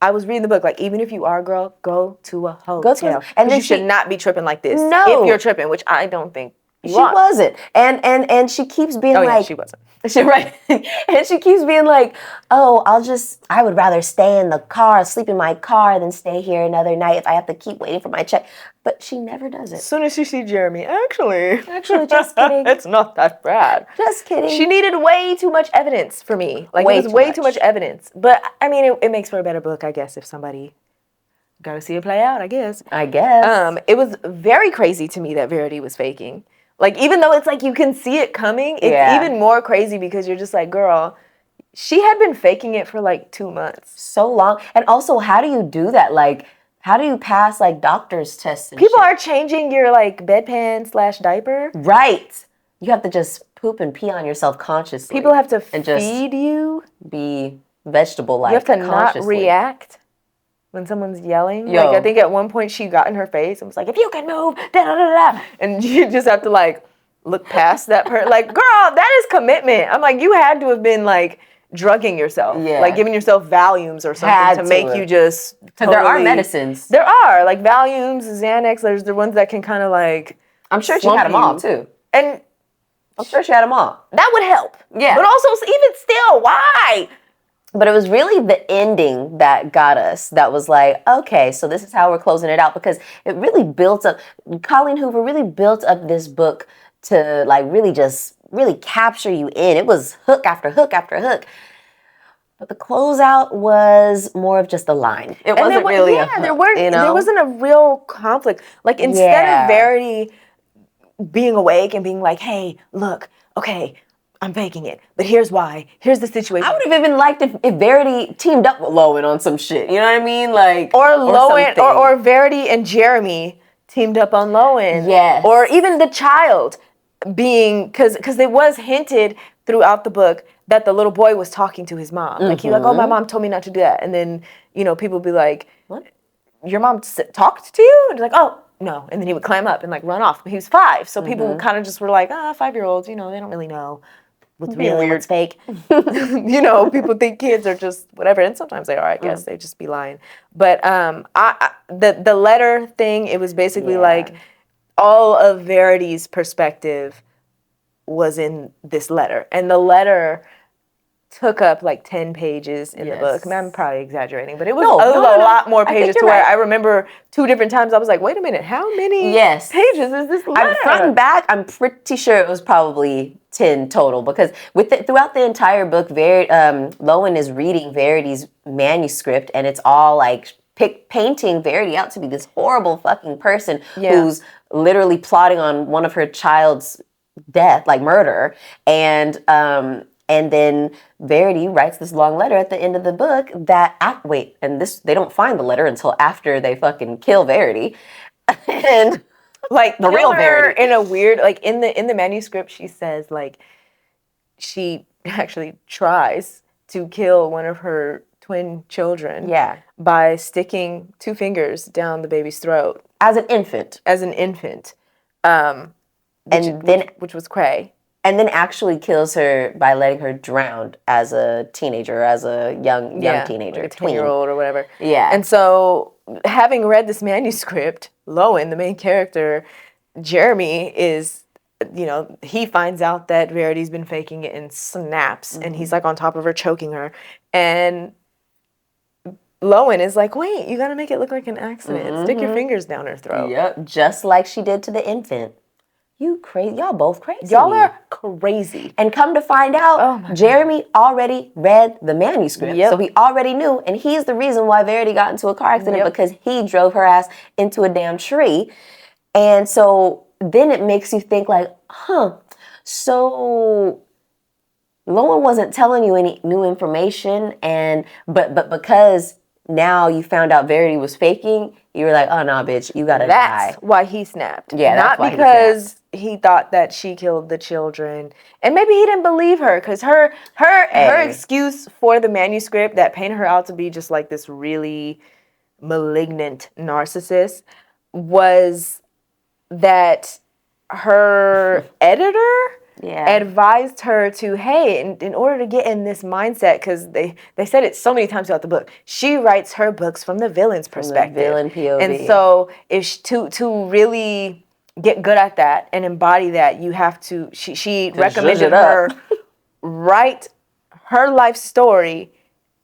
Speaker 1: I was reading the book, like, even if you are, girl, go to a hotel. And then you should not be tripping like this.
Speaker 2: No.
Speaker 1: If you're tripping, which I don't think you are.
Speaker 2: She wasn't. And she keeps being like...
Speaker 1: yeah, she wasn't.
Speaker 2: Right. And she keeps being like, oh, I would rather stay in the car, sleep in my car than stay here another night if I have to keep waiting for my check. But she never does it.
Speaker 1: As soon as she sees Jeremy, actually,
Speaker 2: just kidding.
Speaker 1: It's not that bad.
Speaker 2: Just kidding.
Speaker 1: She needed way too much evidence for me. Like, it was way too much evidence. But, I mean, it makes for a better book, I guess, if somebody got to see it play out, I guess. It was very crazy to me that Verity was faking. Like, even though it's like you can see it coming, it's even more crazy because you're just like, girl, she had been faking it for like 2 months.
Speaker 2: So long. And also, how do you do that? Like, how do you pass like doctor's tests and
Speaker 1: People are changing your like bedpan / diaper.
Speaker 2: Right. You have to just poop and pee on yourself consciously.
Speaker 1: People have to feed you.
Speaker 2: Be vegetable-like.
Speaker 1: You have to not react when someone's yelling. Like, I think at one point she got in her face and was like, if you can move, da-da-da-da. And you just have to, like, look past that person. Like, girl, that is commitment. I'm like, you had to have been, like, drugging yourself,
Speaker 2: Yeah.
Speaker 1: like giving yourself Valiums or something to make you just
Speaker 2: because there are medicines.
Speaker 1: There are like Valiums, Xanax. There's the ones that can kind of like.
Speaker 2: I'm sure she had them all too,
Speaker 1: and
Speaker 2: I'm sure she had them all.
Speaker 1: That would help.
Speaker 2: Yeah,
Speaker 1: but also even still, why?
Speaker 2: But it was really the ending that got us. That was like, okay, so this is how we're closing it out, because it really built up. Colleen Hoover really built up this book to like really capture you in. It was hook after hook after hook. But the closeout was more of just a line. It wasn't really a hook,
Speaker 1: there wasn't a real conflict. Like instead of Verity being awake and being like, hey, look, okay, I'm faking it, but here's why. Here's the situation.
Speaker 2: I would have even liked if Verity teamed up with Lowen on some shit. You know what I mean? Like,
Speaker 1: or Lowen, or Verity and Jeremy teamed up on Lowen.
Speaker 2: Yes.
Speaker 1: Or even the child being, because it was hinted throughout the book that the little boy was talking to his mom. Like he's like, oh, my mom told me not to do that. And then, people be like, what? Your mom talked to you? And he's like, oh, no. And then he would climb up and like run off. But he was 5. So people kind of just were like, 5-year-olds, they don't really know what's real and what's fake. People think kids are just whatever. And sometimes they are, I guess. They just be lying. But the letter thing, it was basically like all of Verity's perspective was in this letter. And the letter took up like 10 pages in the book. I mean, I'm probably exaggerating, but it was a lot more pages to where I remember 2 different times I was like, wait a minute, how many pages is this letter?
Speaker 2: Front and back, I'm pretty sure it was probably 10 total, because throughout the entire book, Lowen is reading Verity's manuscript, and it's all like painting Verity out to be this horrible fucking person who's literally plotting on one of her child's death, like murder, and then Verity writes this long letter at the end of the book they don't find the letter until after they fucking kill Verity. And like the real Verity.
Speaker 1: In a weird, like in the manuscript, she says like she actually tries to kill one of her twin children by sticking 2 fingers down the baby's throat.
Speaker 2: As an infant.
Speaker 1: Which was cray.
Speaker 2: And then actually kills her by letting her drown as a teenager, as a young teenager.
Speaker 1: Like a 10-year-old or whatever.
Speaker 2: Yeah.
Speaker 1: And so, having read this manuscript, Lowen, the main character, Jeremy is, he finds out that Verity's been faking it and snaps. And he's like on top of her, choking her. And Lowen is like, wait, you gotta make it look like an accident. Stick your fingers down her throat.
Speaker 2: Yep, just like she did to the infant. You crazy. Y'all both crazy.
Speaker 1: Y'all are crazy.
Speaker 2: And come to find out, Jeremy already read the manuscript. So he already knew, and he's the reason why Verity got into a car accident, because he drove her ass into a damn tree. And so then it makes you think like, so Lowen wasn't telling you any new information, but because now you found out Verity was faking, you were like, oh no, bitch, you gotta die.
Speaker 1: That's why he snapped.
Speaker 2: Yeah,
Speaker 1: not because he thought that she killed the children, and maybe he didn't believe her, because her excuse for the manuscript that painted her out to be just like this really malignant narcissist was that her editor advised her to, hey, in order to get in this mindset, because they said it so many times throughout the book, she writes her books from the villain's perspective.
Speaker 2: The villain POV.
Speaker 1: And so if to really get good at that and embody that, you have to, she recommended her write her life story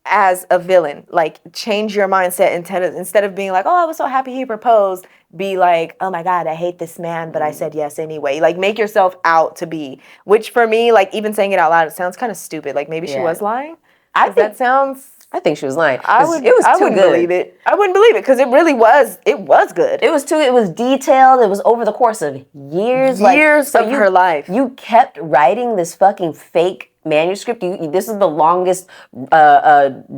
Speaker 1: as a villain. Like, change your mindset instead of being like, oh, I was so happy he proposed, be like, oh my God, I hate this man, but I said yes anyway. Like, make yourself out to be, which for me, like, even saying it out loud, it sounds kind of stupid. Like, maybe she was lying. I
Speaker 2: think she was lying.
Speaker 1: I wouldn't believe it. I wouldn't believe it, because it really was. It was good.
Speaker 2: It was detailed. It was over the course of years.
Speaker 1: Of her life.
Speaker 2: You kept writing this fucking fake manuscript. This is the longest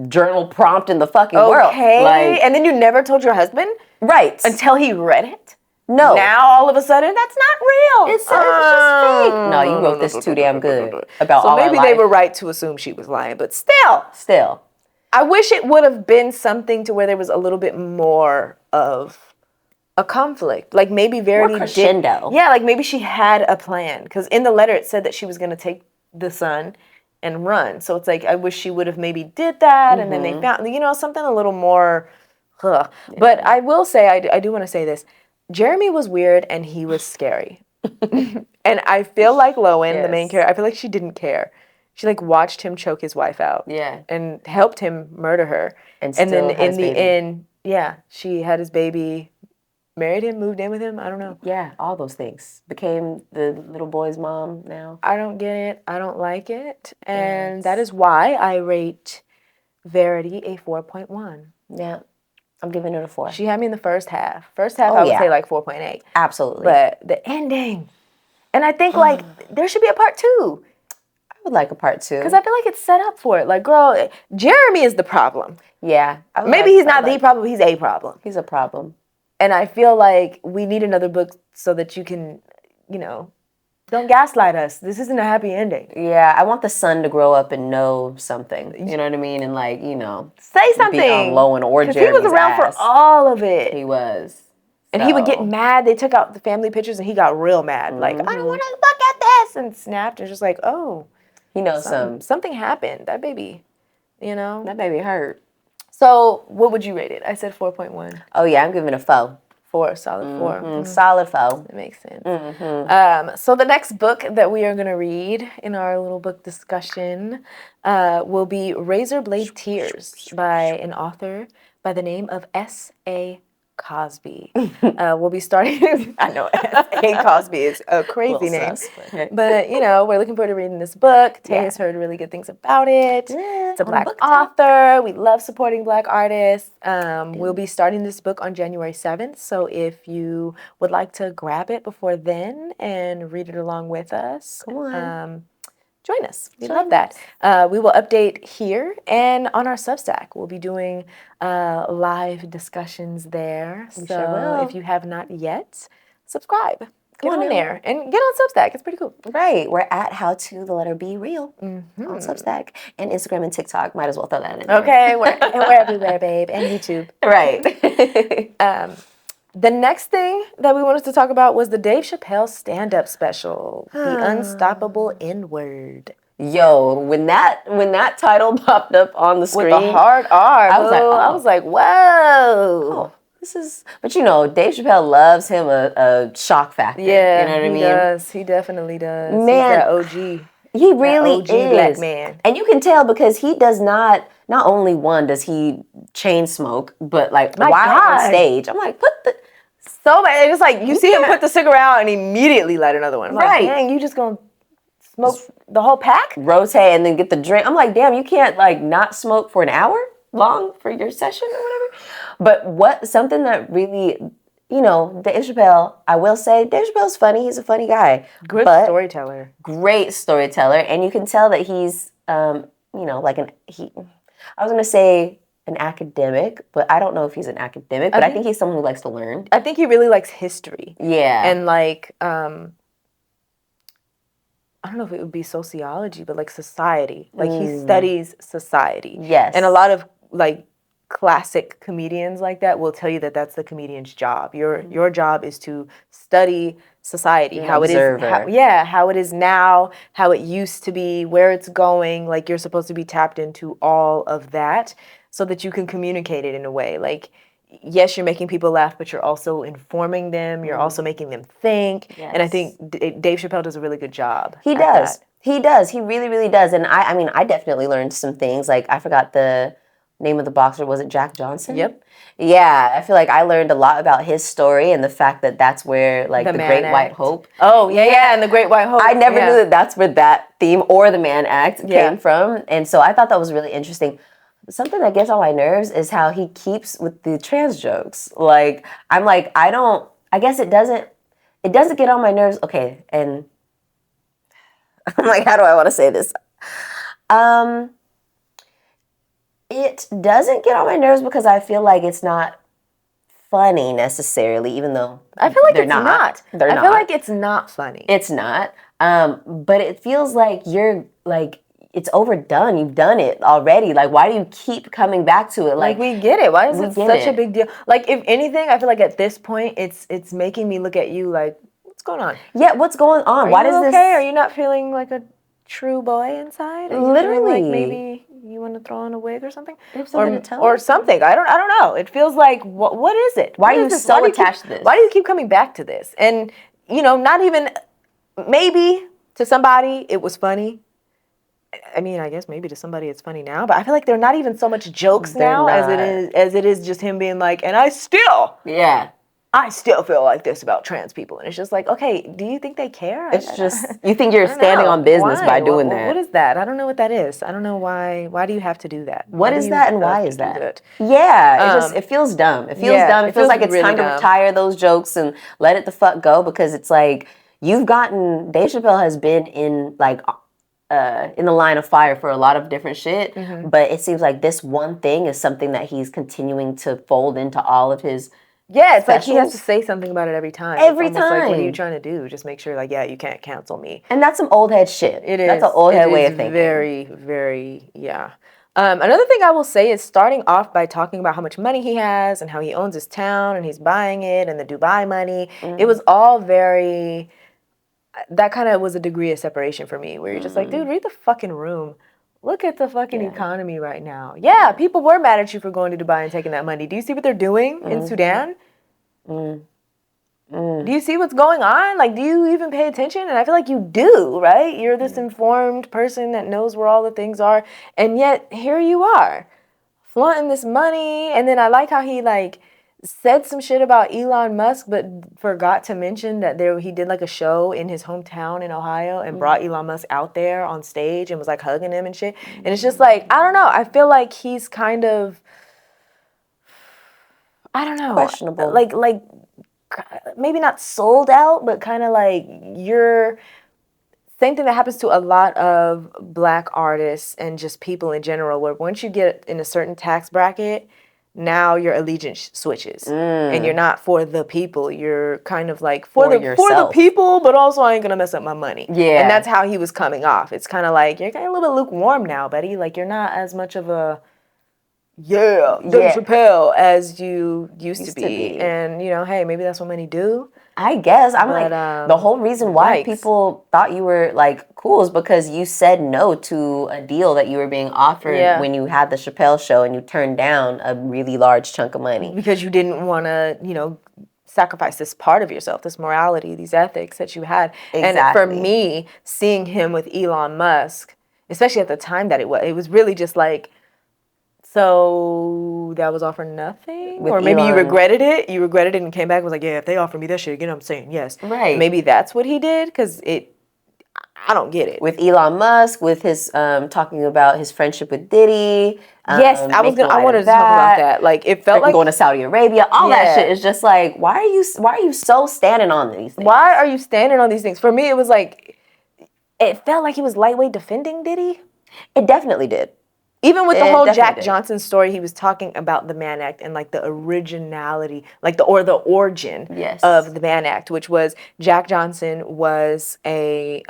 Speaker 2: journal prompt in the fucking world.
Speaker 1: Okay. And then you never told your husband?
Speaker 2: Right.
Speaker 1: Until he read it?
Speaker 2: No.
Speaker 1: Now all of a sudden, that's not real.
Speaker 2: It's just fake. No, you wrote this too damn good about all our life.
Speaker 1: So maybe they were right to assume she was lying, but still. I wish it would have been something to where there was a little bit more of a conflict. Like maybe Verity
Speaker 2: more crescendo.
Speaker 1: Like maybe she had a plan. Because in the letter it said that she was going to take the son and run. So it's like, I wish she would have maybe did that, and then they found, something a little more, Yeah. But I will say, I do want to say this. Jeremy was weird, and he was scary. And I feel like Lowen, the main character, I feel like she didn't care. She like watched him choke his wife out.
Speaker 2: Yeah.
Speaker 1: And helped him murder her. And then in the end, she had his baby, married him, moved in with him. I don't know.
Speaker 2: Yeah, all those things. Became the little boy's mom now.
Speaker 1: I don't get it. I don't like it. And that is why I rate Verity a 4.1.
Speaker 2: Yeah. I'm giving it a 4.
Speaker 1: She had me in the first half. First half, I would say like 4.8.
Speaker 2: Absolutely.
Speaker 1: But the ending. And I think like there should be a part 2.
Speaker 2: I would like a part 2.
Speaker 1: Because I feel like it's set up for it. Like, girl, Jeremy is the problem.
Speaker 2: Yeah.
Speaker 1: Maybe he's not the problem, he's a problem.
Speaker 2: He's a problem.
Speaker 1: And I feel like we need another book so that you can, don't gaslight us. This isn't a happy ending.
Speaker 2: Yeah, I want the son to grow up and know something. You know what I mean? And like,
Speaker 1: say something.
Speaker 2: Be on Lowen or Jeremy's
Speaker 1: he was around for all of it.
Speaker 2: He was.
Speaker 1: And he would get mad. They took out the family pictures and he got real mad. Like, I don't want to look at this. And snapped. And just like, oh.
Speaker 2: He knows
Speaker 1: something happened. That baby,
Speaker 2: That baby hurt.
Speaker 1: So what would you rate it? I said 4.1.
Speaker 2: Oh, yeah, I'm giving it a 4.
Speaker 1: 4, solid 4.
Speaker 2: Mm-hmm. Solid 4.
Speaker 1: That makes sense. So the next book that we are going to read in our little book discussion will be Razor Blade Tears by an author by the name of S.A. Cosby. We'll be starting. I know S.A. Cosby is a crazy name, but we're looking forward to reading this book. Tay has heard really good things about it.
Speaker 2: Yeah,
Speaker 1: it's a Black author. We love supporting Black artists. We'll be starting this book on January 7th. So if you would like to grab it before then and read it along with us,
Speaker 2: come on.
Speaker 1: Join us. We love that. We will update here and on our Substack. We'll be doing live discussions there.
Speaker 2: We sure will.
Speaker 1: If you have not yet, subscribe. Get on there and get on Substack. It's pretty cool.
Speaker 2: Right. We're at howtobereal on Substack and Instagram and TikTok. Might as well throw that in there.
Speaker 1: Okay. We're everywhere, babe. And YouTube.
Speaker 2: Right.
Speaker 1: The next thing that we wanted to talk about was the Dave Chappelle stand-up special, The Unstoppable N-Word.
Speaker 2: Yo, when that title popped up on the screen,
Speaker 1: with the hard R, I was like, whoa.
Speaker 2: Oh, this is, but Dave Chappelle loves him a shock factor.
Speaker 1: Yeah,
Speaker 2: you know what I mean?
Speaker 1: He does. He definitely does.
Speaker 2: Man,
Speaker 1: he's that OG.
Speaker 2: He really
Speaker 1: OG
Speaker 2: is.
Speaker 1: Black man.
Speaker 2: And you can tell because he does not only does he chain smoke, but like while on stage, I'm like,
Speaker 1: so bad. It's like you see him put the cigarette out and immediately light another one. I'm like, dang, you just gonna smoke the whole pack?
Speaker 2: Rotate and then get the drink. I'm like, damn, you can't like not smoke for an hour long for your session or whatever. But something that really, Dave Chappelle, I will say, Dave Chappelle's funny. He's a funny guy.
Speaker 1: Great storyteller.
Speaker 2: Great storyteller. And you can tell that he's, I was going to say an academic, but I don't know if he's an academic, but I think he's someone who likes to learn.
Speaker 1: I think he really likes history.
Speaker 2: Yeah.
Speaker 1: And like, I don't know if it would be sociology, but like society. Like he studies society.
Speaker 2: Yes.
Speaker 1: And a lot of like classic comedians like that will tell you that that's the comedian's job. Your job is to study society, how it is now, how it used to be, where it's going. Like you're supposed to be tapped into all of that so that you can communicate it in a way. Like, yes, you're making people laugh, but you're also informing them. You're also making them think. Yes. And I think Dave Chappelle does a really good job.
Speaker 2: He does. He does. He really, really does. And I definitely learned some things. Like I forgot the name of the boxer. Was it Jack Johnson?
Speaker 1: Yep.
Speaker 2: Yeah, I feel like I learned a lot about his story and the fact that that's where like the Great White Hope.
Speaker 1: Oh yeah, and the Great White Hope.
Speaker 2: I never knew that that's where that theme or the Mann Act came from, and so I thought that was really interesting. Something that gets on my nerves is how he keeps with the trans jokes. Like I'm like I guess it doesn't get on my nerves. Okay, and I'm like, how do I want to say this? It doesn't get on my nerves because I feel like it's not funny necessarily, even though
Speaker 1: I feel like it's not.
Speaker 2: They're not.
Speaker 1: I feel like it's not funny.
Speaker 2: It's not. But it feels like you're like it's overdone. You've done it already. Like, why do you keep coming back to it?
Speaker 1: Like we get it. Why is it such a big deal? Like, if anything, I feel like at this point, it's making me look at you like, what's going on?
Speaker 2: Yeah, what's going on?
Speaker 1: Why does this? Okay, are you not feeling like a true boy inside? Are you
Speaker 2: Literally.
Speaker 1: feeling like maybe you want to throw on a wig or something?
Speaker 2: You have something to tell
Speaker 1: or
Speaker 2: us?
Speaker 1: something. I don't know. It feels like, what is it?
Speaker 2: Why
Speaker 1: What
Speaker 2: are
Speaker 1: is
Speaker 2: you
Speaker 1: this?
Speaker 2: so attached to this?
Speaker 1: Why do you keep coming back to this? And, not even, maybe to somebody it was funny. I mean, I guess maybe to somebody it's funny now, but I feel like they're not even so much jokes now as it is just him being like, and I still feel like this about trans people. And it's just like, okay, do you think they care?
Speaker 2: It's just, you think you're standing on business by doing that.
Speaker 1: What is that? I don't know what that is. I don't know why. Why do you have to do that?
Speaker 2: What is that and why is that? It feels dumb. It feels dumb. It feels like it's
Speaker 1: really
Speaker 2: time to retire those jokes and let it the fuck go, because it's like, Dave Chappelle has been in the line of fire for a lot of different shit, but it seems like this one thing is something that he's continuing to fold into all of his
Speaker 1: it's like he has to say something about it every time.
Speaker 2: Every time.
Speaker 1: Like, what are you trying to do? Just make sure, like, you can't cancel me.
Speaker 2: And that's some old head shit.
Speaker 1: It is.
Speaker 2: That's an old head way of thinking.
Speaker 1: Very, very, yeah. Another thing I will say is starting off by talking about how much money he has and how he owns his town and he's buying it and the Dubai money. It was all very... That kind of was a degree of separation for me, where you're just like, dude, read the fucking room. Look at the fucking economy right now. Yeah, people were mad at you for going to Dubai and taking that money. Do you see what they're doing in Sudan? Do you see what's going on? Like, do you even pay attention? And I feel like you do, right? You're this informed person that knows where all the things are. And yet, here you are, flaunting this money. And then I like how he, said some shit about Elon Musk, but forgot to mention that he did a show in his hometown in Ohio and brought Elon Musk out there on stage and was hugging him and shit. And it's just I don't know. I feel like he's kind of, I don't know,
Speaker 2: questionable.
Speaker 1: Maybe not sold out, but kind of you're. Same thing that happens to a lot of Black artists and just people in general, where once you get in a certain tax bracket, now your allegiance switches, and you're not for the people. You're kind of for the people, but also I ain't gonna mess up my money. Yeah, and that's how he was coming off. It's kind of you're kind of a little bit lukewarm now, buddy. You're not as much of a Dave Chappelle as you used to be. And hey, maybe that's what many do.
Speaker 2: I guess the whole reason why people thought you were cool is because you said no to a deal that you were being offered when you had the Chappelle show, and you turned down a really large chunk of money
Speaker 1: because you didn't want to sacrifice this part of yourself, this morality, these ethics that you had. Exactly. And for me, seeing him with Elon Musk, especially at the time that it was really just so that was all for nothing? Or maybe you regretted it? You regretted it and came back and was like, yeah, if they offer me that shit again, I'm saying yes. Right. Maybe that's what he did, because I don't get it.
Speaker 2: With Elon Musk, with his talking about his friendship with Diddy.
Speaker 1: Yes, I wanted to talk about that. It felt like
Speaker 2: going to Saudi Arabia, all that shit is just why are you so standing on these things?
Speaker 1: Why are you standing on these things? For me, it was it felt like he was lightweight defending Diddy.
Speaker 2: It definitely did.
Speaker 1: Even with the whole Jack Johnson story, he was talking about the Mann Act and the originality, the origin of the Mann Act, which was Jack Johnson was a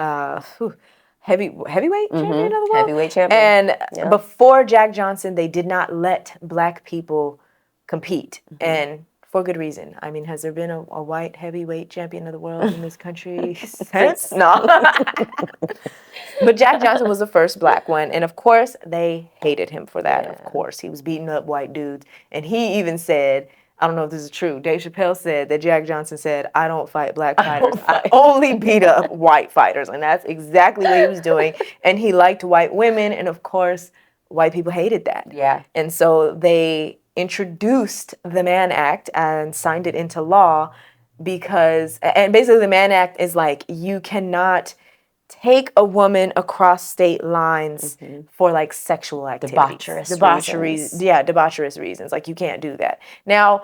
Speaker 1: heavyweight champion of the world.
Speaker 2: Heavyweight champion.
Speaker 1: And before Jack Johnson, they did not let Black people compete, and for good reason. I mean, has there been a white heavyweight champion of the world in this country since? No. But Jack Johnson was the first Black one. And of course, they hated him for that. Yeah. Of course, he was beating up white dudes. And he even said, I don't know if this is true, Dave Chappelle said that Jack Johnson said, I don't fight Black fighters. I only beat up white fighters. And that's exactly what he was doing. And he liked white women. And of course, white people hated that. Yeah. And so they introduced the Mann Act and signed it into law and basically the Mann Act is you cannot take a woman across state lines for sexual activities. Debaucherous reasons. You can't do that. Now,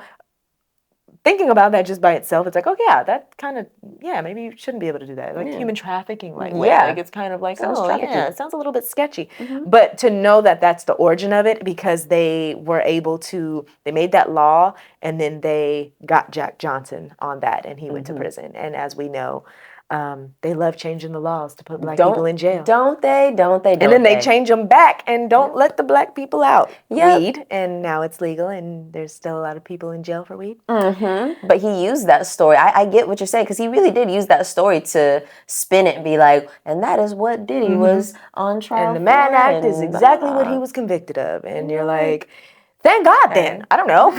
Speaker 1: thinking about that just by itself, it's that kind of, maybe you shouldn't be able to do that. Human trafficking, it's kind of it sounds a little bit sketchy. But to know that that's the origin of it, because they made that law, and then they got Jack Johnson on that, and he went to prison. And as we know, they love changing the laws to put black people in jail.
Speaker 2: Don't they?
Speaker 1: And then they change them back and don't let the black people out. Weed, and now it's legal, and there's still a lot of people in jail for weed.
Speaker 2: Mm-hmm. But he used that story. I get what you're saying, because he really did use that story to spin it and be like, and that is what Diddy was on trial for.
Speaker 1: And the Mann Act is exactly what he was convicted of. And you're like, thank God then. I don't know.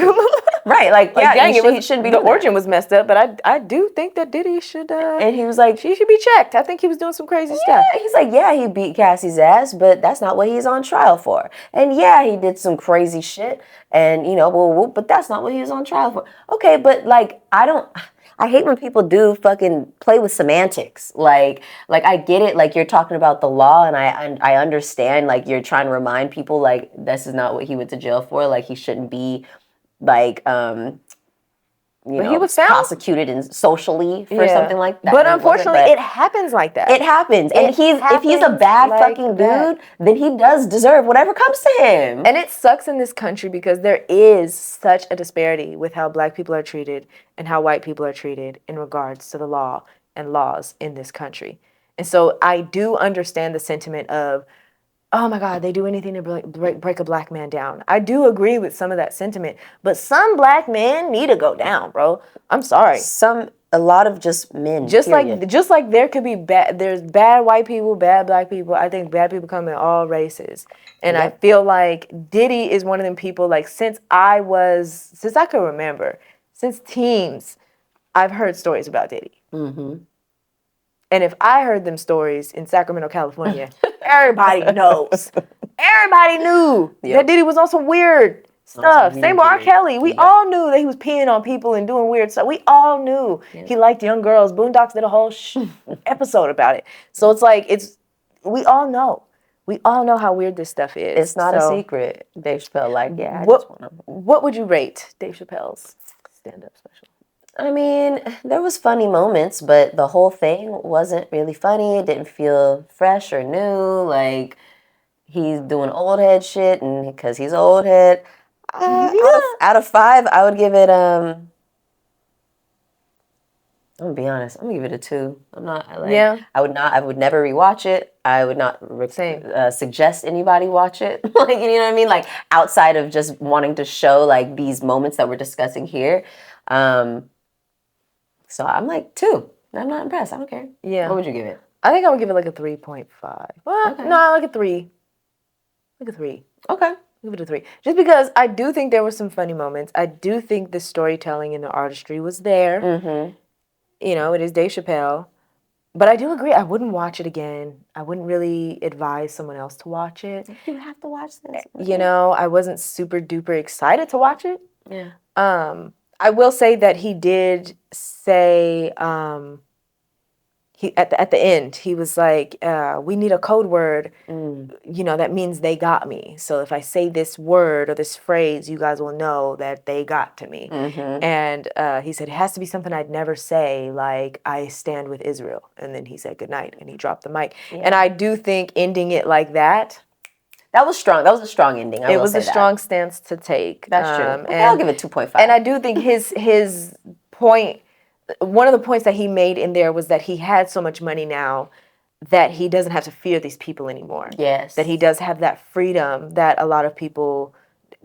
Speaker 2: Right, dang, he shouldn't be.
Speaker 1: The origin was messed up, but I do think that Diddy should.
Speaker 2: And he was like,
Speaker 1: she should be checked. I think he was doing some crazy stuff.
Speaker 2: He's like, he beat Cassie's ass, but that's not what he's on trial for. And he did some crazy shit, and but that's not what he was on trial for. Okay, but I hate when people do fucking play with semantics. Like I get it. Like, you're talking about the law, and I understand. Like, you're trying to remind people, like, this is not what he went to jail for. Like, he shouldn't be, like, he was prosecuted and socially for something like that.
Speaker 1: But unfortunately, it happens like that.
Speaker 2: It happens. And if he's a bad fucking dude, then he does deserve whatever comes to him.
Speaker 1: And it sucks in this country because there is such a disparity with how black people are treated and how white people are treated in regards to the law and laws in this country. And so I do understand the sentiment of, oh my God, they do anything to break a black man down. I do agree with some of that sentiment, but some black men need to go down, bro. I'm sorry.
Speaker 2: A lot of just men.
Speaker 1: Just like there could be there's bad white people, bad black people. I think bad people come in all races. And I feel like Diddy is one of them people, like, since I could remember, since teens, I've heard stories about Diddy. Mm-hmm. And if I heard them stories in Sacramento, California, everybody knows. Everybody knew that Diddy was on some weird stuff. Same with R. Kelly. We all knew that he was peeing on people and doing weird stuff. We all knew he liked young girls. Boondocks did a whole episode about it. So it's like, we all know. We all know how weird this stuff is.
Speaker 2: It's not a secret. Dave Chappelle,
Speaker 1: what would you rate Dave Chappelle's stand-up special?
Speaker 2: I mean, there was funny moments, but the whole thing wasn't really funny. It didn't feel fresh or new. Like, he's doing old head shit, and because he's old head, out of 5, I would give it. I'm gonna be honest. I'm gonna give it a 2. I'm not. I would not. I would never rewatch it. I would not suggest anybody watch it. Like, you know what I mean? Like, outside of just wanting to show, like, these moments that we're discussing here. So I'm like 2. I'm not impressed. I don't care.
Speaker 1: Yeah.
Speaker 2: What would you give it?
Speaker 1: I think I would give it like a 3.5. Well, no, like a 3. Like a 3.
Speaker 2: Okay.
Speaker 1: Give it a 3. Just because I do think there were some funny moments. I do think the storytelling and the artistry was there. Mm-hmm. It is Dave Chappelle. But I do agree. I wouldn't watch it again. I wouldn't really advise someone else to watch it.
Speaker 2: You have to watch this.
Speaker 1: I wasn't super duper excited to watch it.
Speaker 2: Yeah.
Speaker 1: I will say that he did say he at the end he was like, we need a code word, that means they got me. So if I say this word or this phrase, you guys will know that they got to me. Mm-hmm. And he said it has to be something I'd never say, like I stand with Israel. And then he said goodnight and he dropped the mic. Yeah. And I do think ending it like that.
Speaker 2: That was strong. That was a strong ending.
Speaker 1: It was a strong stance to take.
Speaker 2: That's true. Okay, I'll give it 2.5.
Speaker 1: And I do think his point, one of the points that he made in there was that he had so much money now that he doesn't have to fear these people anymore.
Speaker 2: Yes.
Speaker 1: That he does have that freedom that a lot of people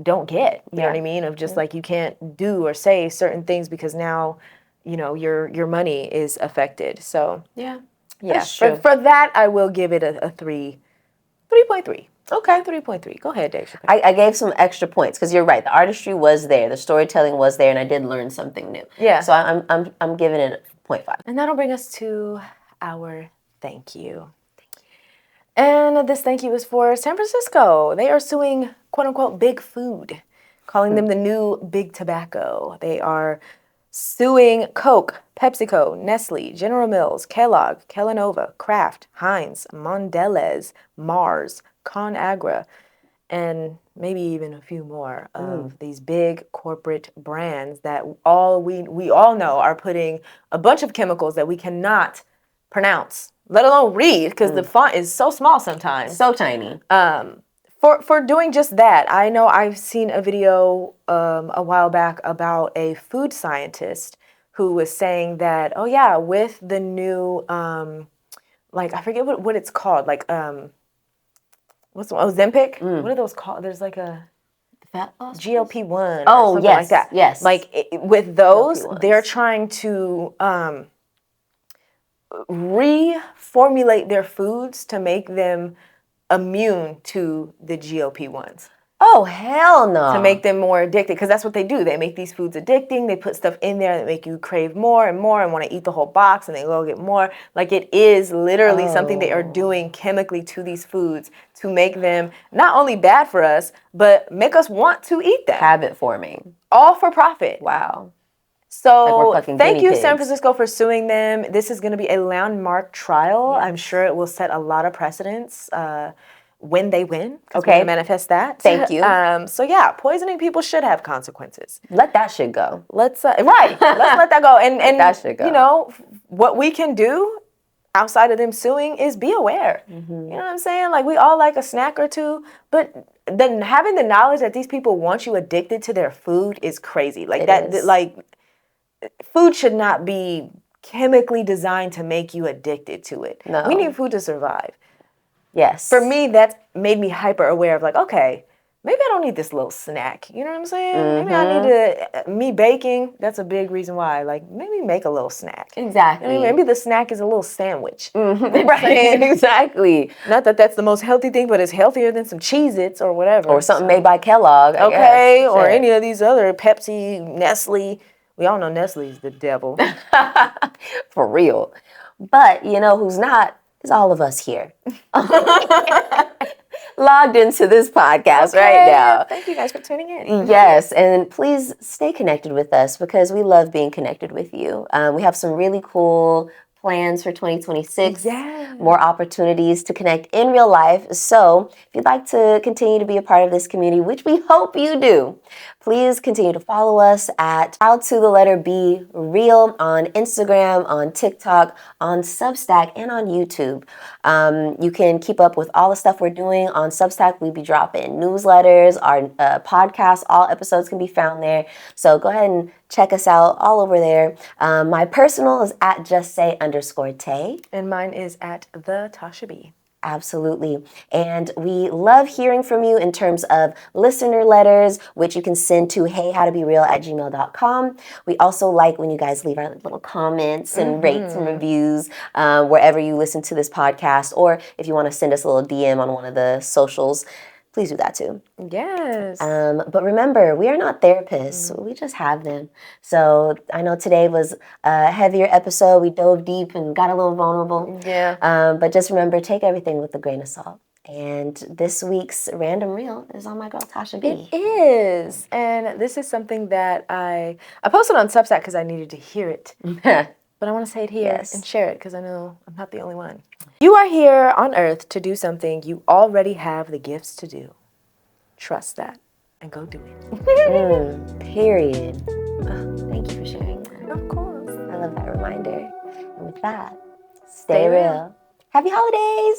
Speaker 1: don't get. You know what I mean? Of just like you can't do or say certain things because now, your money is affected. So yeah. For that, I will give it a 3.3. Okay, 3.3. Go ahead, Dave Chappelle.
Speaker 2: I gave some extra points because you're right. The artistry was there, the storytelling was there, and I did learn something new.
Speaker 1: Yeah.
Speaker 2: So I'm giving it a 0.5.
Speaker 1: And that'll bring us to our thank you. And this thank you is for San Francisco. They are suing quote unquote big food, calling them the new big tobacco. They are suing Coke, PepsiCo, Nestle, General Mills, Kellogg, Kellanova, Kraft, Heinz, Mondelez, Mars, ConAgra, and maybe even a few more of these big corporate brands that we all know are putting a bunch of chemicals that we cannot pronounce, let alone read, because the font is so small sometimes.
Speaker 2: So tiny.
Speaker 1: For doing just that. I know I've seen a video a while back about a food scientist who was saying that, oh yeah, with the new, like, I forget what it's called, like, what's the Ozempic? What are those called? There's like a
Speaker 2: Fat loss?
Speaker 1: GLP-1 or
Speaker 2: Oh,
Speaker 1: something
Speaker 2: yes,
Speaker 1: like that.
Speaker 2: yes.
Speaker 1: Like with those,
Speaker 2: GLP-1s.
Speaker 1: they're trying to reformulate their foods to make them immune to the GLP-1s.
Speaker 2: Oh, hell no.
Speaker 1: To make them more addicted, because that's what they do. They make these foods addicting. They put stuff in there that make you crave more and more and want to eat the whole box, and they go get more. Like, it is literally something they are doing chemically to these foods to make them not only bad for us, but make us want to eat them.
Speaker 2: Habit forming.
Speaker 1: All for profit.
Speaker 2: Wow.
Speaker 1: So
Speaker 2: Like
Speaker 1: thank you,
Speaker 2: pigs.
Speaker 1: San Francisco, for suing them. This is going to be a landmark trial.
Speaker 2: Yes.
Speaker 1: I'm sure it will set a lot of precedents when they win.
Speaker 2: Okay.
Speaker 1: We're gonna manifest that.
Speaker 2: Thank you.
Speaker 1: So yeah, poisoning people should have consequences.
Speaker 2: Let that shit go.
Speaker 1: Let's let's let that go. And
Speaker 2: that shit go.
Speaker 1: You know, what we can do outside of them suing is be aware. You know what I'm saying? Like, we all like a snack or two, but then having the knowledge that these people want you addicted to their food is crazy. Like, like, food should not be chemically designed to make you addicted to it.
Speaker 2: No.
Speaker 1: We need food to survive.
Speaker 2: Yes.
Speaker 1: For me, that's made me hyper aware of, like, okay, maybe I don't need this little snack. You know what I'm saying? Maybe I need to, me baking, that's a big reason why. Like, maybe make a little snack.
Speaker 2: Exactly.
Speaker 1: I mean, maybe the snack is a little sandwich.
Speaker 2: Right, exactly.
Speaker 1: Not that that's the most healthy thing, but it's healthier than some Cheez-Its or whatever.
Speaker 2: Or something made by Kellogg, I
Speaker 1: okay,
Speaker 2: guess.
Speaker 1: or any of these other Pepsi, Nestle. We all know Nestle's the devil.
Speaker 2: For real. But, you know, who's not is all of us here. Logged into this podcast right now.
Speaker 1: Thank you guys for tuning in.
Speaker 2: Yes, and please stay connected with us because we love being connected with you. We have some really cool plans for 2026.
Speaker 1: Yeah.
Speaker 2: More opportunities to connect in real life. So if you'd like to continue to be a part of this community, which we hope you do, please continue to follow us at howtobereal on Instagram, on TikTok, on Substack, and on YouTube. You can keep up with all the stuff we're doing on Substack. We'll be dropping newsletters, our podcasts, all episodes can be found there. So go ahead and check us out all over there. My personal is at justsay_tay.
Speaker 1: And mine is at the Tasha B.
Speaker 2: Absolutely. And we love hearing from you in terms of listener letters, which you can send to heyhowtobereal@gmail.com. We also like when you guys leave our little comments and rates and reviews wherever you listen to this podcast, or if you want to send us a little DM on one of the socials, please do that too.
Speaker 1: Yes.
Speaker 2: But remember, we are not therapists. We just have them. So I know today was a heavier episode. We dove deep and got a little vulnerable.
Speaker 1: Yeah.
Speaker 2: But just remember, take everything with a grain of salt. And this week's Random Reel is on my girl, Tasha B.
Speaker 1: It is. And this is something that I posted on Substack because I needed to hear it. But I want to say it here and share it because I know I'm not the only one. You are here on earth to do something you already have the gifts to do. Trust that and go do it.
Speaker 2: Period. Thank you for sharing that.
Speaker 1: Of course.
Speaker 2: I love that reminder. And with that, stay real. Happy holidays!